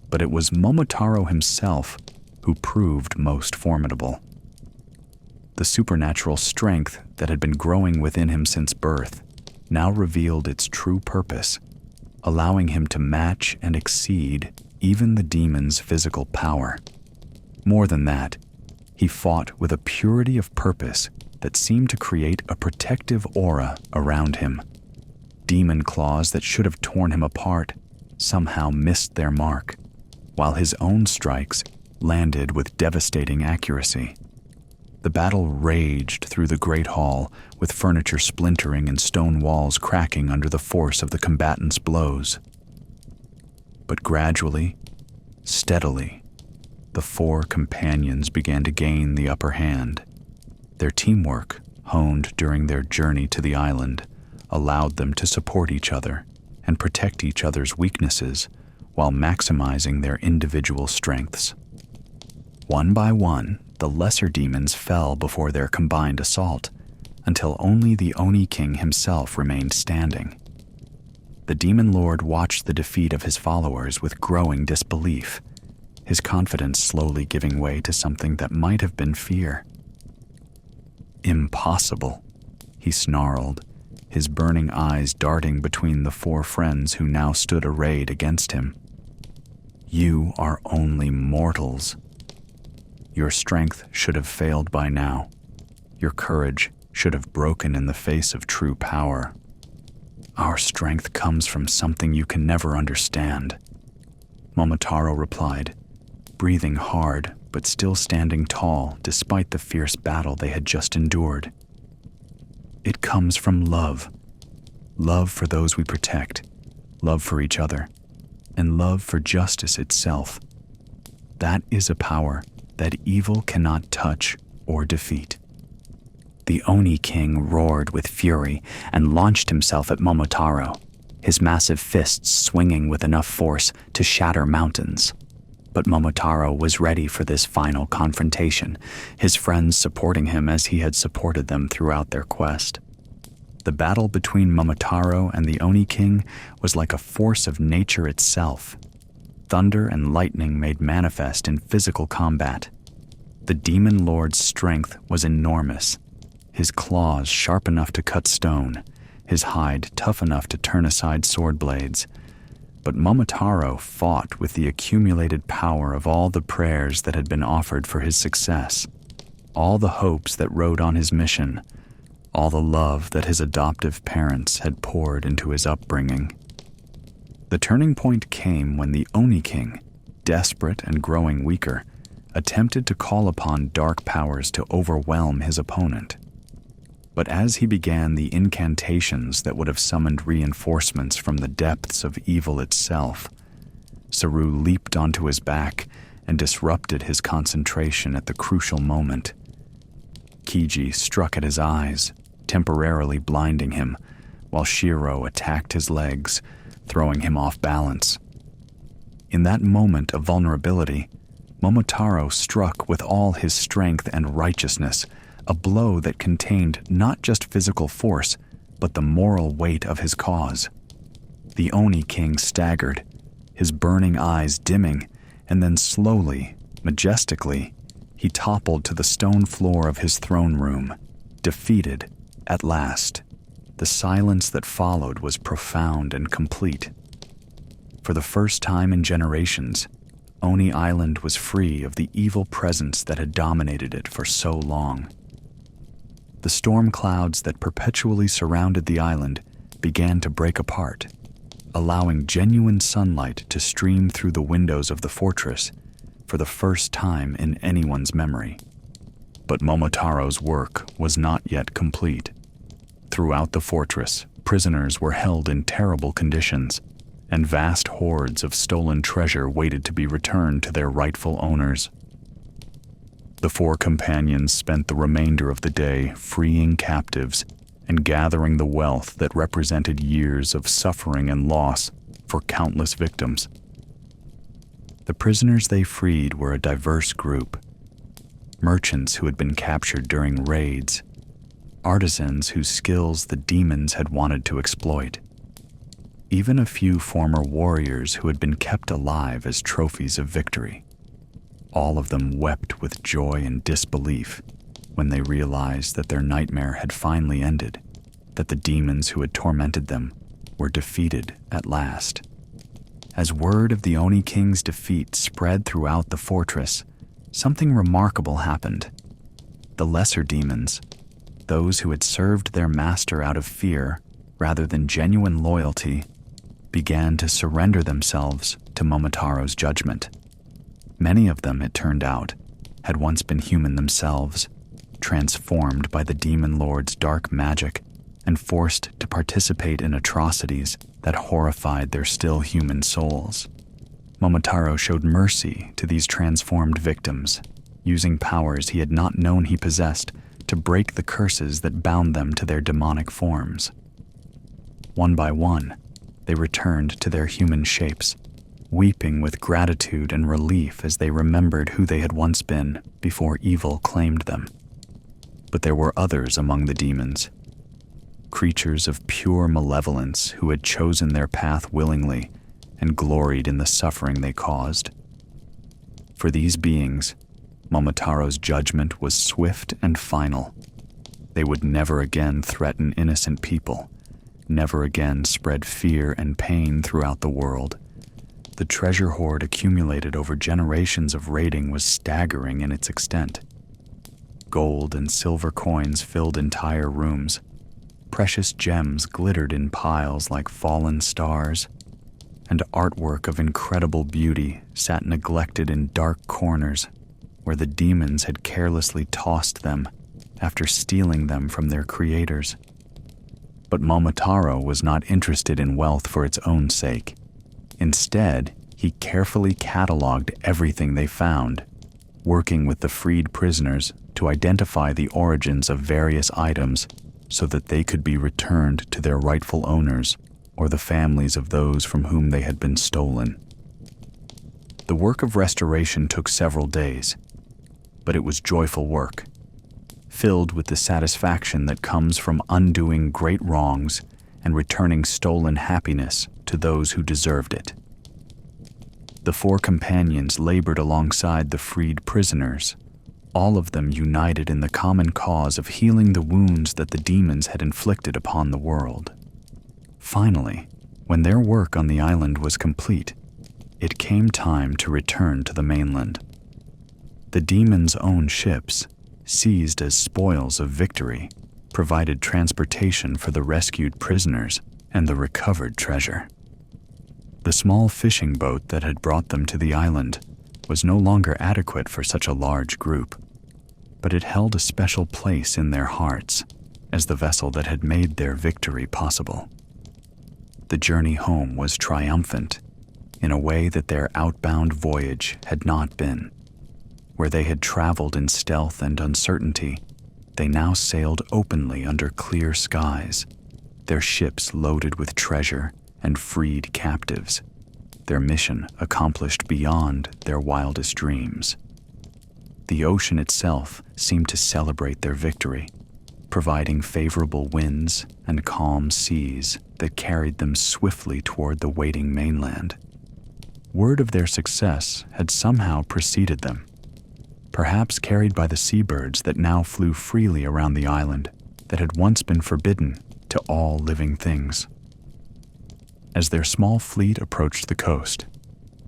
But it was Momotaro himself who proved most formidable. The supernatural strength that had been growing within him since birth now revealed its true purpose, allowing him to match and exceed even the demon's physical power. More than that, he fought with a purity of purpose that seemed to create a protective aura around him. Demon claws that should have torn him apart somehow missed their mark, while his own strikes landed with devastating accuracy. The battle raged through the great hall, with furniture splintering and stone walls cracking under the force of the combatants' blows. But gradually, steadily, the four companions began to gain the upper hand. Their teamwork, honed during their journey to the island, allowed them to support each other and protect each other's weaknesses while maximizing their individual strengths. One by one, the lesser demons fell before their combined assault, until only the Oni King himself remained standing. The demon lord watched the defeat of his followers with growing disbelief, his confidence slowly giving way to something that might have been fear. Impossible, he snarled, his burning eyes darting between the four friends who now stood arrayed against him. You are only mortals. Your strength should have failed by now. Your courage should have broken in the face of true power. Our strength comes from something you can never understand, Momotaro replied, breathing hard but still standing tall despite the fierce battle they had just endured. It comes from love. Love for those we protect, love for each other, and love for justice itself. That is a power that evil cannot touch or defeat. The Oni King roared with fury and launched himself at Momotaro, his massive fists swinging with enough force to shatter mountains. But Momotaro was ready for this final confrontation, his friends supporting him as he had supported them throughout their quest. The battle between Momotaro and the Oni King was like a force of nature itself. Thunder and lightning made manifest in physical combat. The demon lord's strength was enormous, his claws sharp enough to cut stone, his hide tough enough to turn aside sword blades. But Momotaro fought with the accumulated power of all the prayers that had been offered for his success, all the hopes that rode on his mission, all the love that his adoptive parents had poured into his upbringing. The turning point came when the Oni King, desperate and growing weaker, attempted to call upon dark powers to overwhelm his opponent. But as he began the incantations that would have summoned reinforcements from the depths of evil itself, Saru leaped onto his back and disrupted his concentration at the crucial moment. Kiji struck at his eyes, temporarily blinding him, while Shiro attacked his legs, throwing him off balance. In that moment of vulnerability, Momotaro struck with all his strength and righteousness, a blow that contained not just physical force, but the moral weight of his cause. The Oni King staggered, his burning eyes dimming, and then slowly, majestically, he toppled to the stone floor of his throne room, defeated at last. The silence that followed was profound and complete. For the first time in generations, Oni Island was free of the evil presence that had dominated it for so long. The storm clouds that perpetually surrounded the island began to break apart, allowing genuine sunlight to stream through the windows of the fortress for the first time in anyone's memory. But Momotaro's work was not yet complete. Throughout the fortress, prisoners were held in terrible conditions, and vast hordes of stolen treasure waited to be returned to their rightful owners. The four companions spent the remainder of the day freeing captives and gathering the wealth that represented years of suffering and loss for countless victims. The prisoners they freed were a diverse group: merchants who had been captured during raids, artisans whose skills the demons had wanted to exploit, even a few former warriors who had been kept alive as trophies of victory. All of them wept with joy and disbelief when they realized that their nightmare had finally ended, that the demons who had tormented them were defeated at last. As word of the Oni King's defeat spread throughout the fortress, something remarkable happened. The lesser demons, those who had served their master out of fear rather than genuine loyalty, began to surrender themselves to Momotaro's judgment. Many of them, it turned out, had once been human themselves, transformed by the demon lord's dark magic and forced to participate in atrocities that horrified their still human souls. Momotaro showed mercy to these transformed victims, using powers he had not known he possessed to break the curses that bound them to their demonic forms. One by one, they returned to their human shapes, weeping with gratitude and relief as they remembered who they had once been before evil claimed them. But there were others among the demons, creatures of pure malevolence who had chosen their path willingly and gloried in the suffering they caused. For these beings, Momotaro's judgment was swift and final. They would never again threaten innocent people, never again spread fear and pain throughout the world. The treasure hoard accumulated over generations of raiding was staggering in its extent. Gold and silver coins filled entire rooms. Precious gems glittered in piles like fallen stars, and artwork of incredible beauty sat neglected in dark corners where the demons had carelessly tossed them after stealing them from their creators. But Momotaro was not interested in wealth for its own sake. Instead, he carefully cataloged everything they found, working with the freed prisoners to identify the origins of various items so that they could be returned to their rightful owners or the families of those from whom they had been stolen. The work of restoration took several days, but it was joyful work, filled with the satisfaction that comes from undoing great wrongs and returning stolen happiness to those who deserved it. The four companions labored alongside the freed prisoners, all of them united in the common cause of healing the wounds that the demons had inflicted upon the world. Finally, when their work on the island was complete, it came time to return to the mainland. The demons' own ships, seized as spoils of victory, provided transportation for the rescued prisoners and the recovered treasure. The small fishing boat that had brought them to the island was no longer adequate for such a large group, but it held a special place in their hearts as the vessel that had made their victory possible. The journey home was triumphant in a way that their outbound voyage had not been. Where they had traveled in stealth and uncertainty, they now sailed openly under clear skies, their ships loaded with treasure and freed captives, their mission accomplished beyond their wildest dreams. The ocean itself seemed to celebrate their victory, providing favorable winds and calm seas that carried them swiftly toward the waiting mainland. Word of their success had somehow preceded them, perhaps carried by the seabirds that now flew freely around the island that had once been forbidden to all living things. As their small fleet approached the coast,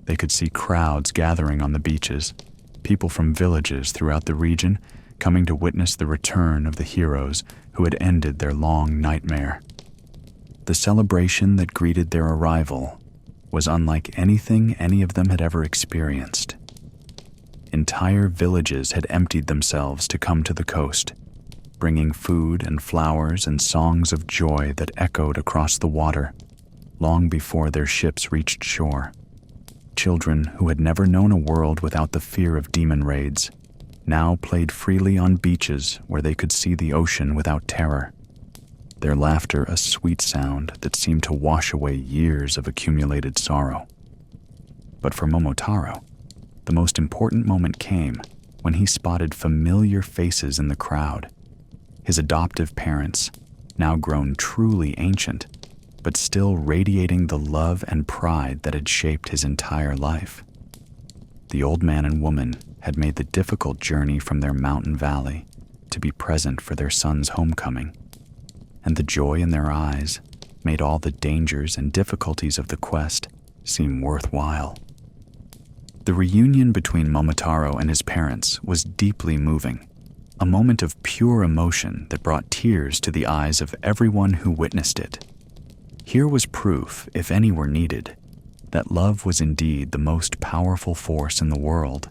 they could see crowds gathering on the beaches, people from villages throughout the region coming to witness the return of the heroes who had ended their long nightmare. The celebration that greeted their arrival was unlike anything any of them had ever experienced. Entire villages had emptied themselves to come to the coast, bringing food and flowers and songs of joy that echoed across the water long before their ships reached shore. Children who had never known a world without the fear of demon raids now played freely on beaches where they could see the ocean without terror, their laughter a sweet sound that seemed to wash away years of accumulated sorrow. But for Momotaro, the most important moment came when he spotted familiar faces in the crowd. His adoptive parents, now grown truly ancient, but still radiating the love and pride that had shaped his entire life. The old man and woman had made the difficult journey from their mountain valley to be present for their son's homecoming, and the joy in their eyes made all the dangers and difficulties of the quest seem worthwhile. The reunion between Momotaro and his parents was deeply moving, a moment of pure emotion that brought tears to the eyes of everyone who witnessed it. Here was proof, if any were needed, that love was indeed the most powerful force in the world,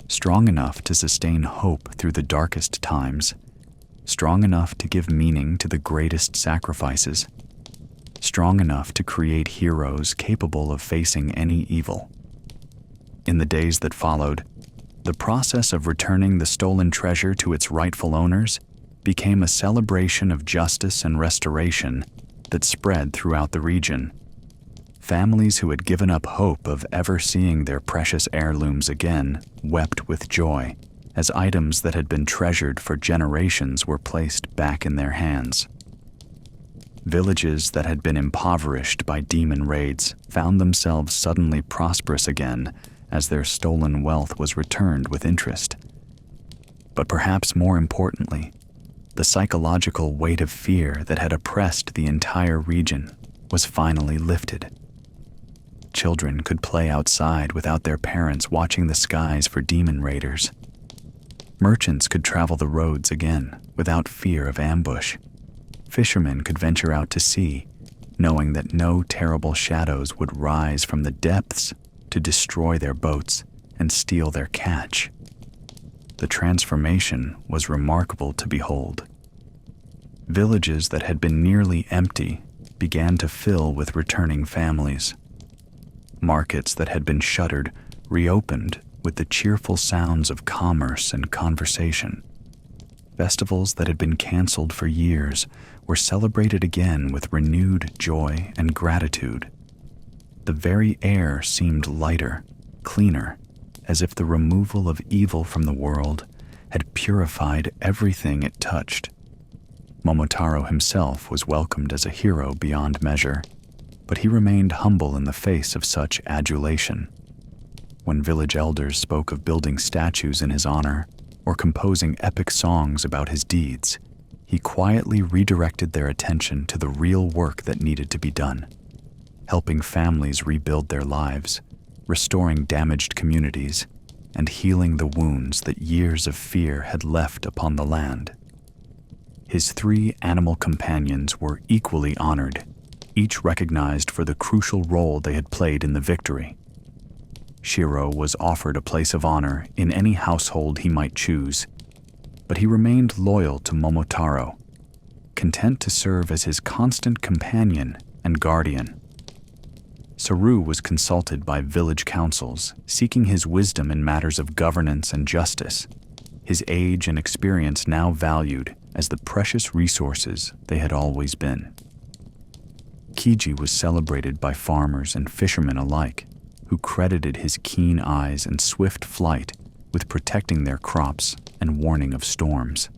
strong enough to sustain hope through the darkest times, strong enough to give meaning to the greatest sacrifices, strong enough to create heroes capable of facing any evil. In the days that followed, the process of returning the stolen treasure to its rightful owners became a celebration of justice and restoration that spread throughout the region. Families who had given up hope of ever seeing their precious heirlooms again wept with joy as items that had been treasured for generations were placed back in their hands. Villages that had been impoverished by demon raids found themselves suddenly prosperous again as their stolen wealth was returned with interest. But perhaps more importantly, the psychological weight of fear that had oppressed the entire region was finally lifted. Children could play outside without their parents watching the skies for demon raiders. Merchants could travel the roads again without fear of ambush. Fishermen could venture out to sea, knowing that no terrible shadows would rise from the depths to destroy their boats and steal their catch. The transformation was remarkable to behold. Villages that had been nearly empty began to fill with returning families. Markets that had been shuttered reopened with the cheerful sounds of commerce and conversation. Festivals that had been canceled for years were celebrated again with renewed joy and gratitude. The very air seemed lighter, cleaner, as if the removal of evil from the world had purified everything it touched. Momotaro himself was welcomed as a hero beyond measure, but he remained humble in the face of such adulation. When village elders spoke of building statues in his honor or composing epic songs about his deeds, he quietly redirected their attention to the real work that needed to be done, helping families rebuild their lives, restoring damaged communities, and healing the wounds that years of fear had left upon the land. His 3 animal companions were equally honored, each recognized for the crucial role they had played in the victory. Shiro was offered a place of honor in any household he might choose, but he remained loyal to Momotaro, content to serve as his constant companion and guardian. Saru was consulted by village councils, seeking his wisdom in matters of governance and justice, his age and experience now valued as the precious resources they had always been. Kiji was celebrated by farmers and fishermen alike, who credited his keen eyes and swift flight with protecting their crops and warning of storms.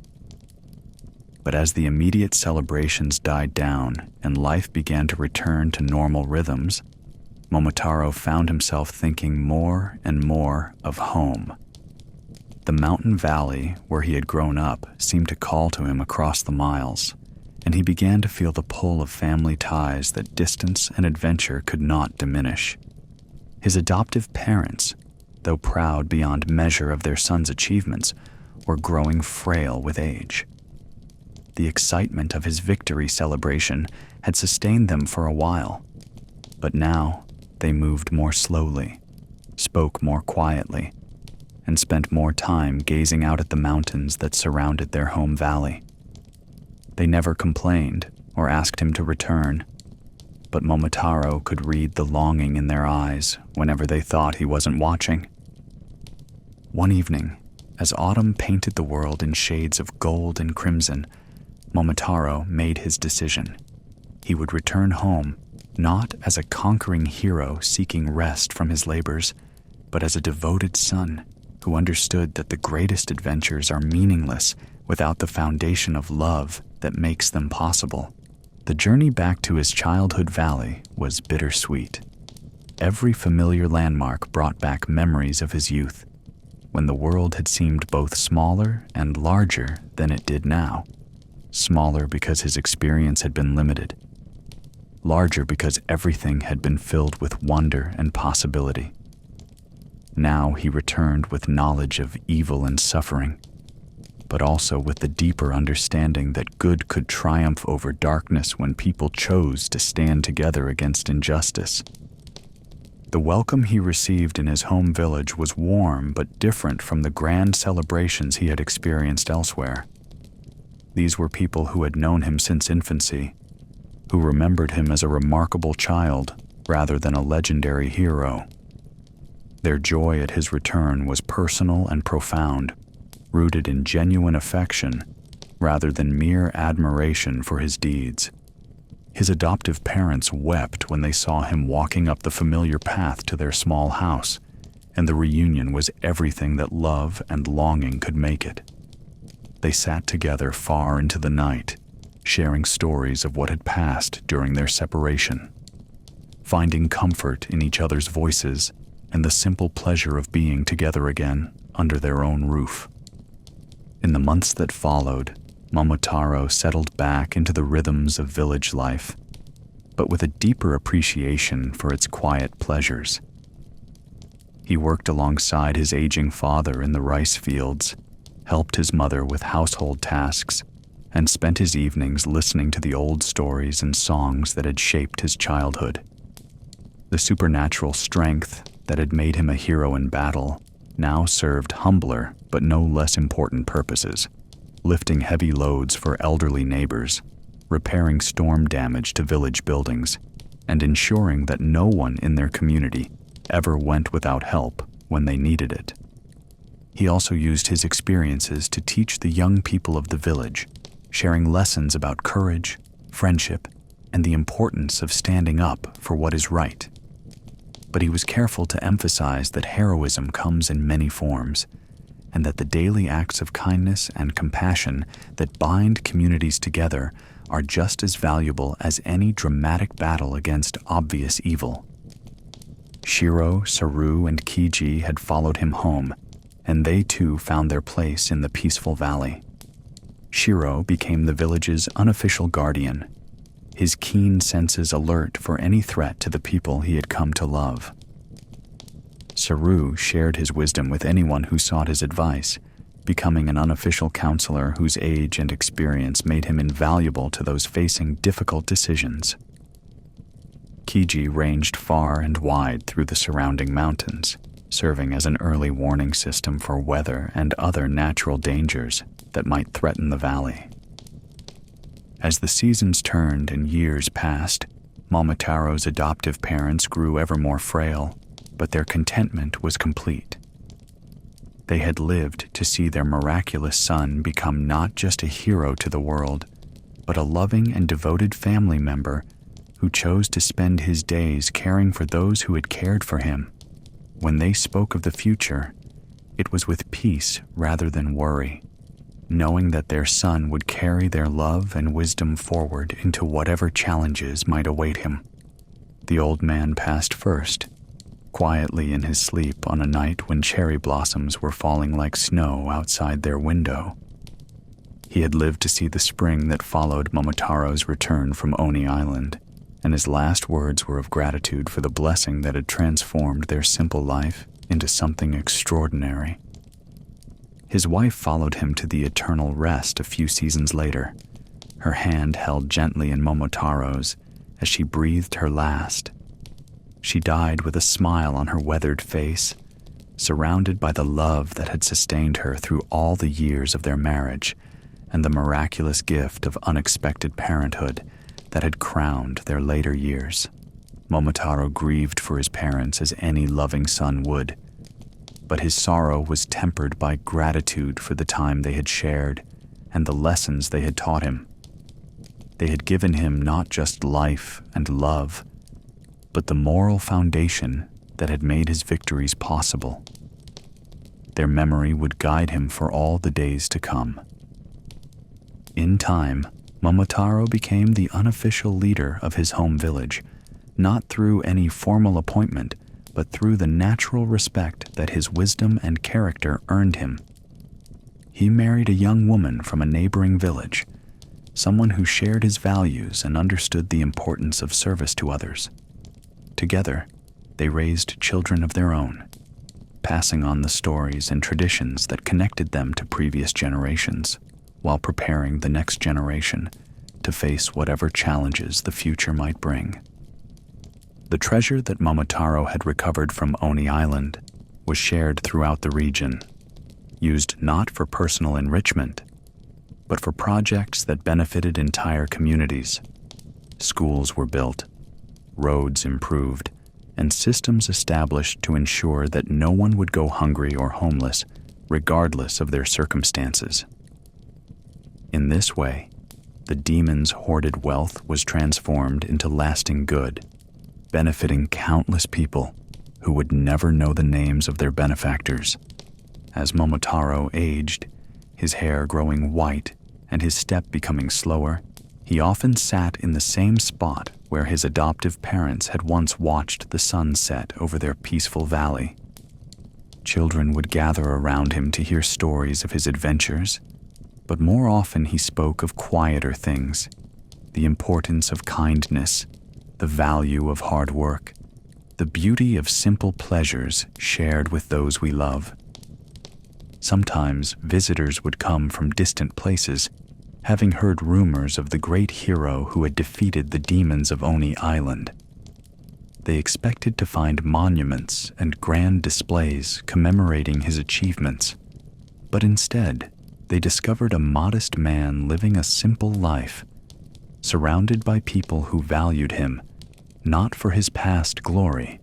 But as the immediate celebrations died down and life began to return to normal rhythms, Momotaro found himself thinking more and more of home. The mountain valley where he had grown up seemed to call to him across the miles, and he began to feel the pull of family ties that distance and adventure could not diminish. His adoptive parents, though proud beyond measure of their son's achievements, were growing frail with age. The excitement of his victory celebration had sustained them for a while, but now they moved more slowly, spoke more quietly, and spent more time gazing out at the mountains that surrounded their home valley. They never complained or asked him to return, but Momotaro could read the longing in their eyes whenever they thought he wasn't watching. One evening, as autumn painted the world in shades of gold and crimson, Momotaro made his decision. He would return home, not as a conquering hero seeking rest from his labors, but as a devoted son who understood that the greatest adventures are meaningless without the foundation of love that makes them possible. The journey back to his childhood valley was bittersweet. Every familiar landmark brought back memories of his youth, when the world had seemed both smaller and larger than it did now. Smaller because his experience had been limited. Larger because everything had been filled with wonder and possibility. Now he returned with knowledge of evil and suffering, but also with the deeper understanding that good could triumph over darkness when people chose to stand together against injustice. The welcome he received in his home village was warm but different from the grand celebrations he had experienced elsewhere. These were people who had known him since infancy, who remembered him as a remarkable child rather than a legendary hero. Their joy at his return was personal and profound, rooted in genuine affection rather than mere admiration for his deeds. His adoptive parents wept when they saw him walking up the familiar path to their small house, and the reunion was everything that love and longing could make it. They sat together far into the night, sharing stories of what had passed during their separation, finding comfort in each other's voices and the simple pleasure of being together again under their own roof. In the months that followed, Momotaro settled back into the rhythms of village life, but with a deeper appreciation for its quiet pleasures. He worked alongside his aging father in the rice fields, helped his mother with household tasks, and spent his evenings listening to the old stories and songs that had shaped his childhood. The supernatural strength that had made him a hero in battle now served humbler but no less important purposes, lifting heavy loads for elderly neighbors, repairing storm damage to village buildings, and ensuring that no one in their community ever went without help when they needed it. He also used his experiences to teach the young people of the village, sharing lessons about courage, friendship, and the importance of standing up for what is right. But he was careful to emphasize that heroism comes in many forms, and that the daily acts of kindness and compassion that bind communities together are just as valuable as any dramatic battle against obvious evil. Shiro, Saru, and Kiji had followed him home, and they too found their place in the peaceful valley. Shiro became the village's unofficial guardian, his keen senses alert for any threat to the people he had come to love. Saru shared his wisdom with anyone who sought his advice, becoming an unofficial counselor whose age and experience made him invaluable to those facing difficult decisions. Kiji ranged far and wide through the surrounding mountains, serving as an early warning system for weather and other natural dangers that might threaten the valley. As the seasons turned and years passed, Momotaro's adoptive parents grew ever more frail, but their contentment was complete. They had lived to see their miraculous son become not just a hero to the world, but a loving and devoted family member who chose to spend his days caring for those who had cared for him. When they spoke of the future, it was with peace rather than worry, knowing that their son would carry their love and wisdom forward into whatever challenges might await him. The old man passed first, quietly in his sleep on a night when cherry blossoms were falling like snow outside their window. He had lived to see the spring that followed Momotaro's return from Oni Island, and his last words were of gratitude for the blessing that had transformed their simple life into something extraordinary. His wife followed him to the eternal rest a few seasons later, her hand held gently in Momotaro's as she breathed her last. She died with a smile on her weathered face, surrounded by the love that had sustained her through all the years of their marriage and the miraculous gift of unexpected parenthood that had crowned their later years. Momotaro grieved for his parents as any loving son would, but his sorrow was tempered by gratitude for the time they had shared and the lessons they had taught him. They had given him not just life and love, but the moral foundation that had made his victories possible. Their memory would guide him for all the days to come. In time, Momotaro became the unofficial leader of his home village, not through any formal appointment, but through the natural respect that his wisdom and character earned him. He married a young woman from a neighboring village, someone who shared his values and understood the importance of service to others. Together, they raised children of their own, passing on the stories and traditions that connected them to previous generations, while preparing the next generation to face whatever challenges the future might bring. The treasure that Momotaro had recovered from Oni Island was shared throughout the region, used not for personal enrichment, but for projects that benefited entire communities. Schools were built, roads improved, and systems established to ensure that no one would go hungry or homeless, regardless of their circumstances. In this way, the demon's hoarded wealth was transformed into lasting good, benefiting countless people who would never know the names of their benefactors. As Momotaro aged, his hair growing white and his step becoming slower, he often sat in the same spot where his adoptive parents had once watched the sun set over their peaceful valley. Children would gather around him to hear stories of his adventures, but more often he spoke of quieter things, the importance of kindness, the value of hard work, the beauty of simple pleasures shared with those we love. Sometimes visitors would come from distant places, having heard rumors of the great hero who had defeated the demons of Oni Island. They expected to find monuments and grand displays commemorating his achievements, but instead, they discovered a modest man living a simple life, surrounded by people who valued him, not for his past glory,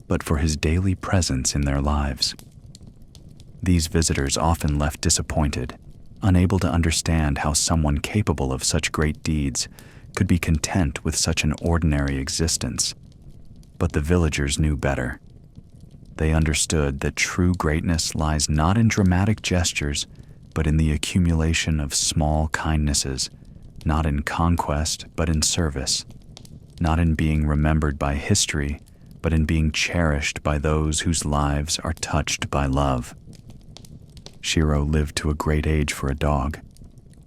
but for his daily presence in their lives. These visitors often left disappointed, unable to understand how someone capable of such great deeds could be content with such an ordinary existence. But the villagers knew better. They understood that true greatness lies not in dramatic gestures, but in the accumulation of small kindnesses, not in conquest, but in service, not in being remembered by history, but in being cherished by those whose lives are touched by love. Shiro lived to a great age for a dog,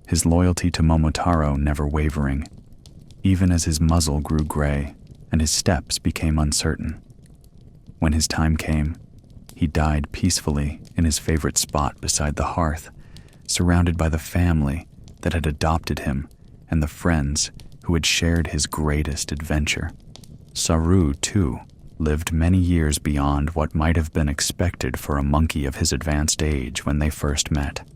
his loyalty to Momotaro never wavering, even as his muzzle grew gray and his steps became uncertain. When his time came, he He died peacefully in his favorite spot beside the hearth, surrounded by the family that had adopted him and the friends who had shared his greatest adventure. Saru, too, lived many years beyond what might have been expected for a monkey of his advanced age when they first met.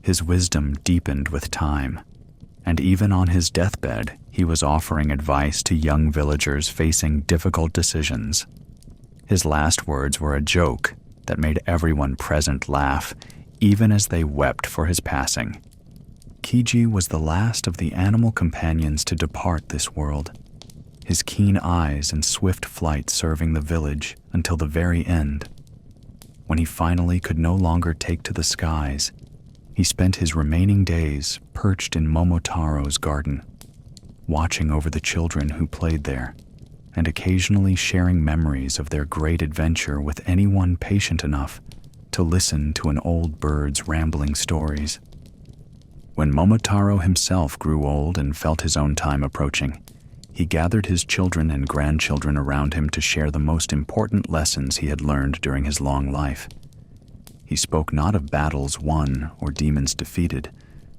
His wisdom deepened with time, and even on his deathbed, he was offering advice to young villagers facing difficult decisions. His last words were a joke that made everyone present laugh, even as they wept for his passing. Kiji was the last of the animal companions to depart this world, his keen eyes and swift flight serving the village until the very end. When he finally could no longer take to the skies, he spent his remaining days perched in Momotaro's garden, watching over the children who played there, and occasionally sharing memories of their great adventure with anyone patient enough to listen to an old bird's rambling stories. When Momotaro himself grew old and felt his own time approaching, he gathered his children and grandchildren around him to share the most important lessons he had learned during his long life. He spoke not of battles won or demons defeated,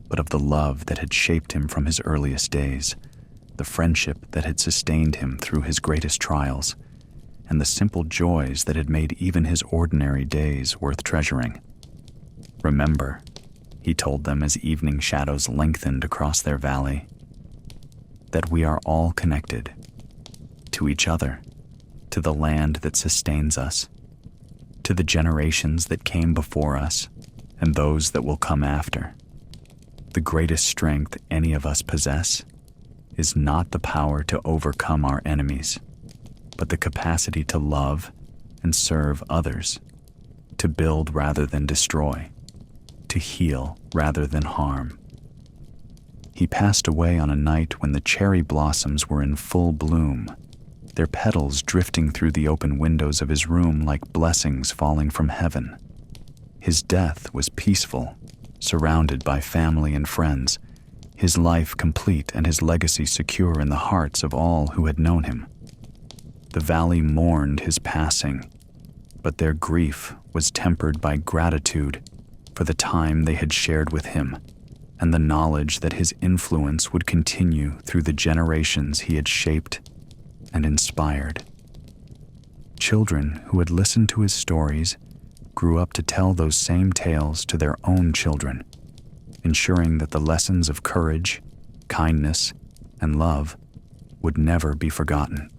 but of the love that had shaped him from his earliest days, the friendship that had sustained him through his greatest trials, and the simple joys that had made even his ordinary days worth treasuring. Remember, he told them as evening shadows lengthened across their valley, that we are all connected to each other, to the land that sustains us, to the generations that came before us and those that will come after. The greatest strength any of us possess is not the power to overcome our enemies, but the capacity to love and serve others, to build rather than destroy, to heal rather than harm. He passed away on a night when the cherry blossoms were in full bloom, their petals drifting through the open windows of his room like blessings falling from heaven. His death was peaceful, surrounded by family and friends, his life complete and his legacy secure in the hearts of all who had known him. The valley mourned his passing, but their grief was tempered by gratitude for the time they had shared with him and the knowledge that his influence would continue through the generations he had shaped and inspired. Children who had listened to his stories grew up to tell those same tales to their own children, ensuring that the lessons of courage, kindness, and love would never be forgotten.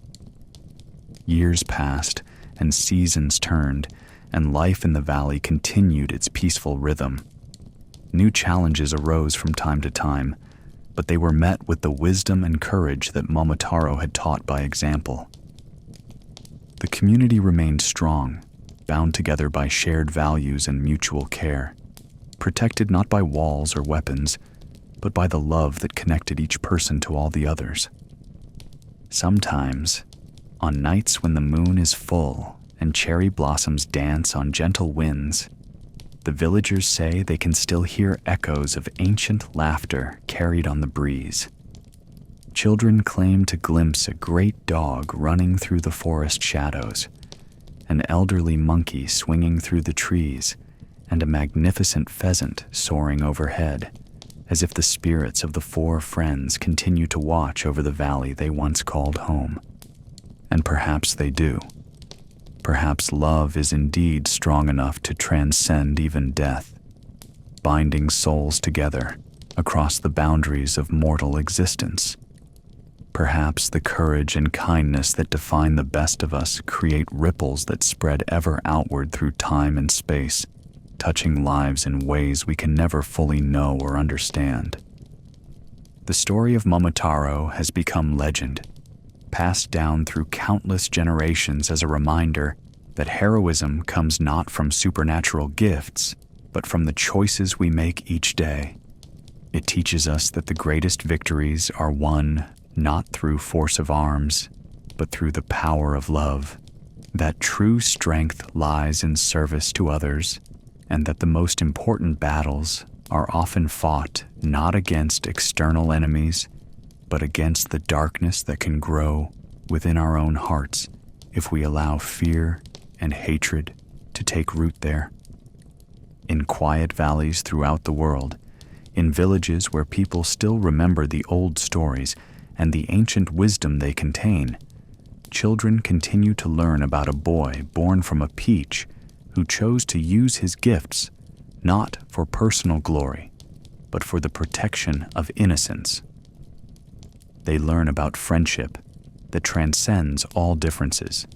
Years passed, and seasons turned, and life in the valley continued its peaceful rhythm. New challenges arose from time to time, but they were met with the wisdom and courage that Momotaro had taught by example. The community remained strong, bound together by shared values and mutual care, protected not by walls or weapons, but by the love that connected each person to all the others. Sometimes, on nights when the moon is full and cherry blossoms dance on gentle winds, the villagers say they can still hear echoes of ancient laughter carried on the breeze. Children claim to glimpse a great dog running through the forest shadows, an elderly monkey swinging through the trees, and a magnificent pheasant soaring overhead, as if the spirits of the four friends continue to watch over the valley they once called home. And perhaps they do. Perhaps love is indeed strong enough to transcend even death, binding souls together across the boundaries of mortal existence. Perhaps the courage and kindness that define the best of us create ripples that spread ever outward through time and space, touching lives in ways we can never fully know or understand. The story of Momotaro has become legend, passed down through countless generations as a reminder that heroism comes not from supernatural gifts, but from the choices we make each day. It teaches us that the greatest victories are won not through force of arms, but through the power of love, that true strength lies in service to others, and that the most important battles are often fought not against external enemies, but against the darkness that can grow within our own hearts if we allow fear and hatred to take root there. In quiet valleys throughout the world, in villages where people still remember the old stories and the ancient wisdom they contain, children continue to learn about a boy born from a peach who chose to use his gifts not for personal glory, but for the protection of innocence. They learn about friendship that transcends all differences,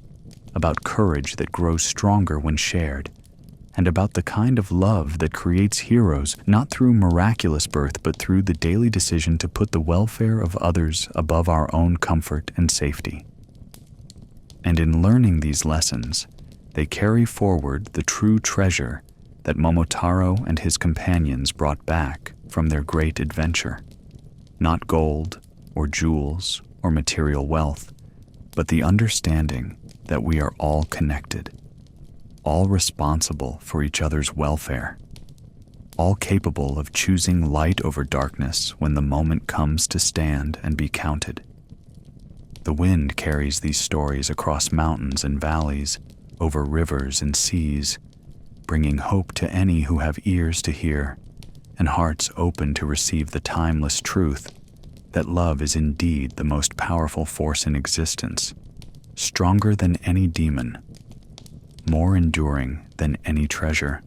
about courage that grows stronger when shared, and about the kind of love that creates heroes not through miraculous birth but through the daily decision to put the welfare of others above our own comfort and safety. And in learning these lessons, they carry forward the true treasure that Momotaro and his companions brought back from their great adventure. Not gold or jewels or material wealth, but the understanding that we are all connected, all responsible for each other's welfare, all capable of choosing light over darkness when the moment comes to stand and be counted. The wind carries these stories across mountains and valleys, over rivers and seas, bringing hope to any who have ears to hear and hearts open to receive the timeless truth that love is indeed the most powerful force in existence, stronger than any demon, more enduring than any treasure,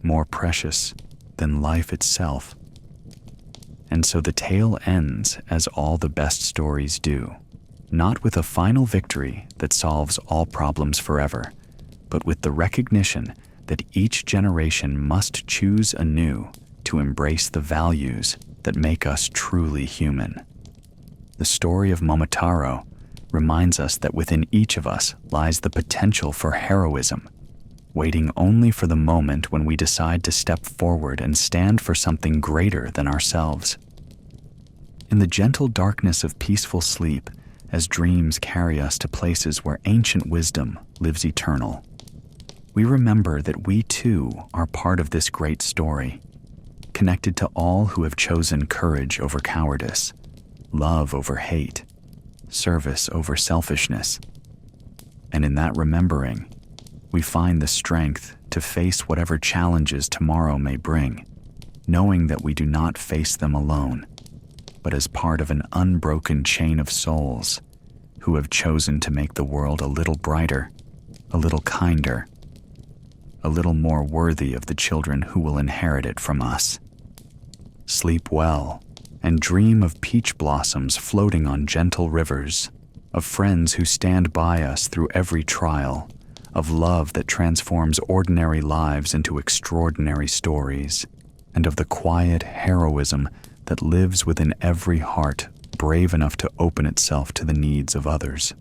more precious than life itself. And so the tale ends as all the best stories do, not with a final victory that solves all problems forever, but with the recognition that each generation must choose anew to embrace the values that make us truly human. The story of Momotaro reminds us that within each of us lies the potential for heroism, waiting only for the moment when we decide to step forward and stand for something greater than ourselves. In the gentle darkness of peaceful sleep, as dreams carry us to places where ancient wisdom lives eternal, we remember that we too are part of this great story, connected to all who have chosen courage over cowardice, love over hate, service over selfishness. And in that remembering, we find the strength to face whatever challenges tomorrow may bring, knowing that we do not face them alone, but as part of an unbroken chain of souls who have chosen to make the world a little brighter, a little kinder, a little more worthy of the children who will inherit it from us. Sleep well and dream of peach blossoms floating on gentle rivers, of friends who stand by us through every trial, of love that transforms ordinary lives into extraordinary stories, and of the quiet heroism that lives within every heart brave enough to open itself to the needs of others.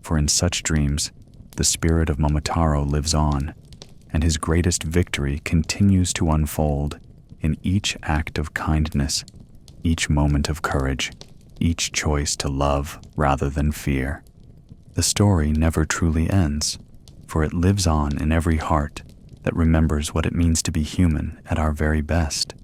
For in such dreams, the spirit of Momotaro lives on, and his greatest victory continues to unfold in each act of kindness, each moment of courage, each choice to love rather than fear. The story never truly ends, for it lives on in every heart that remembers what it means to be human at our very best.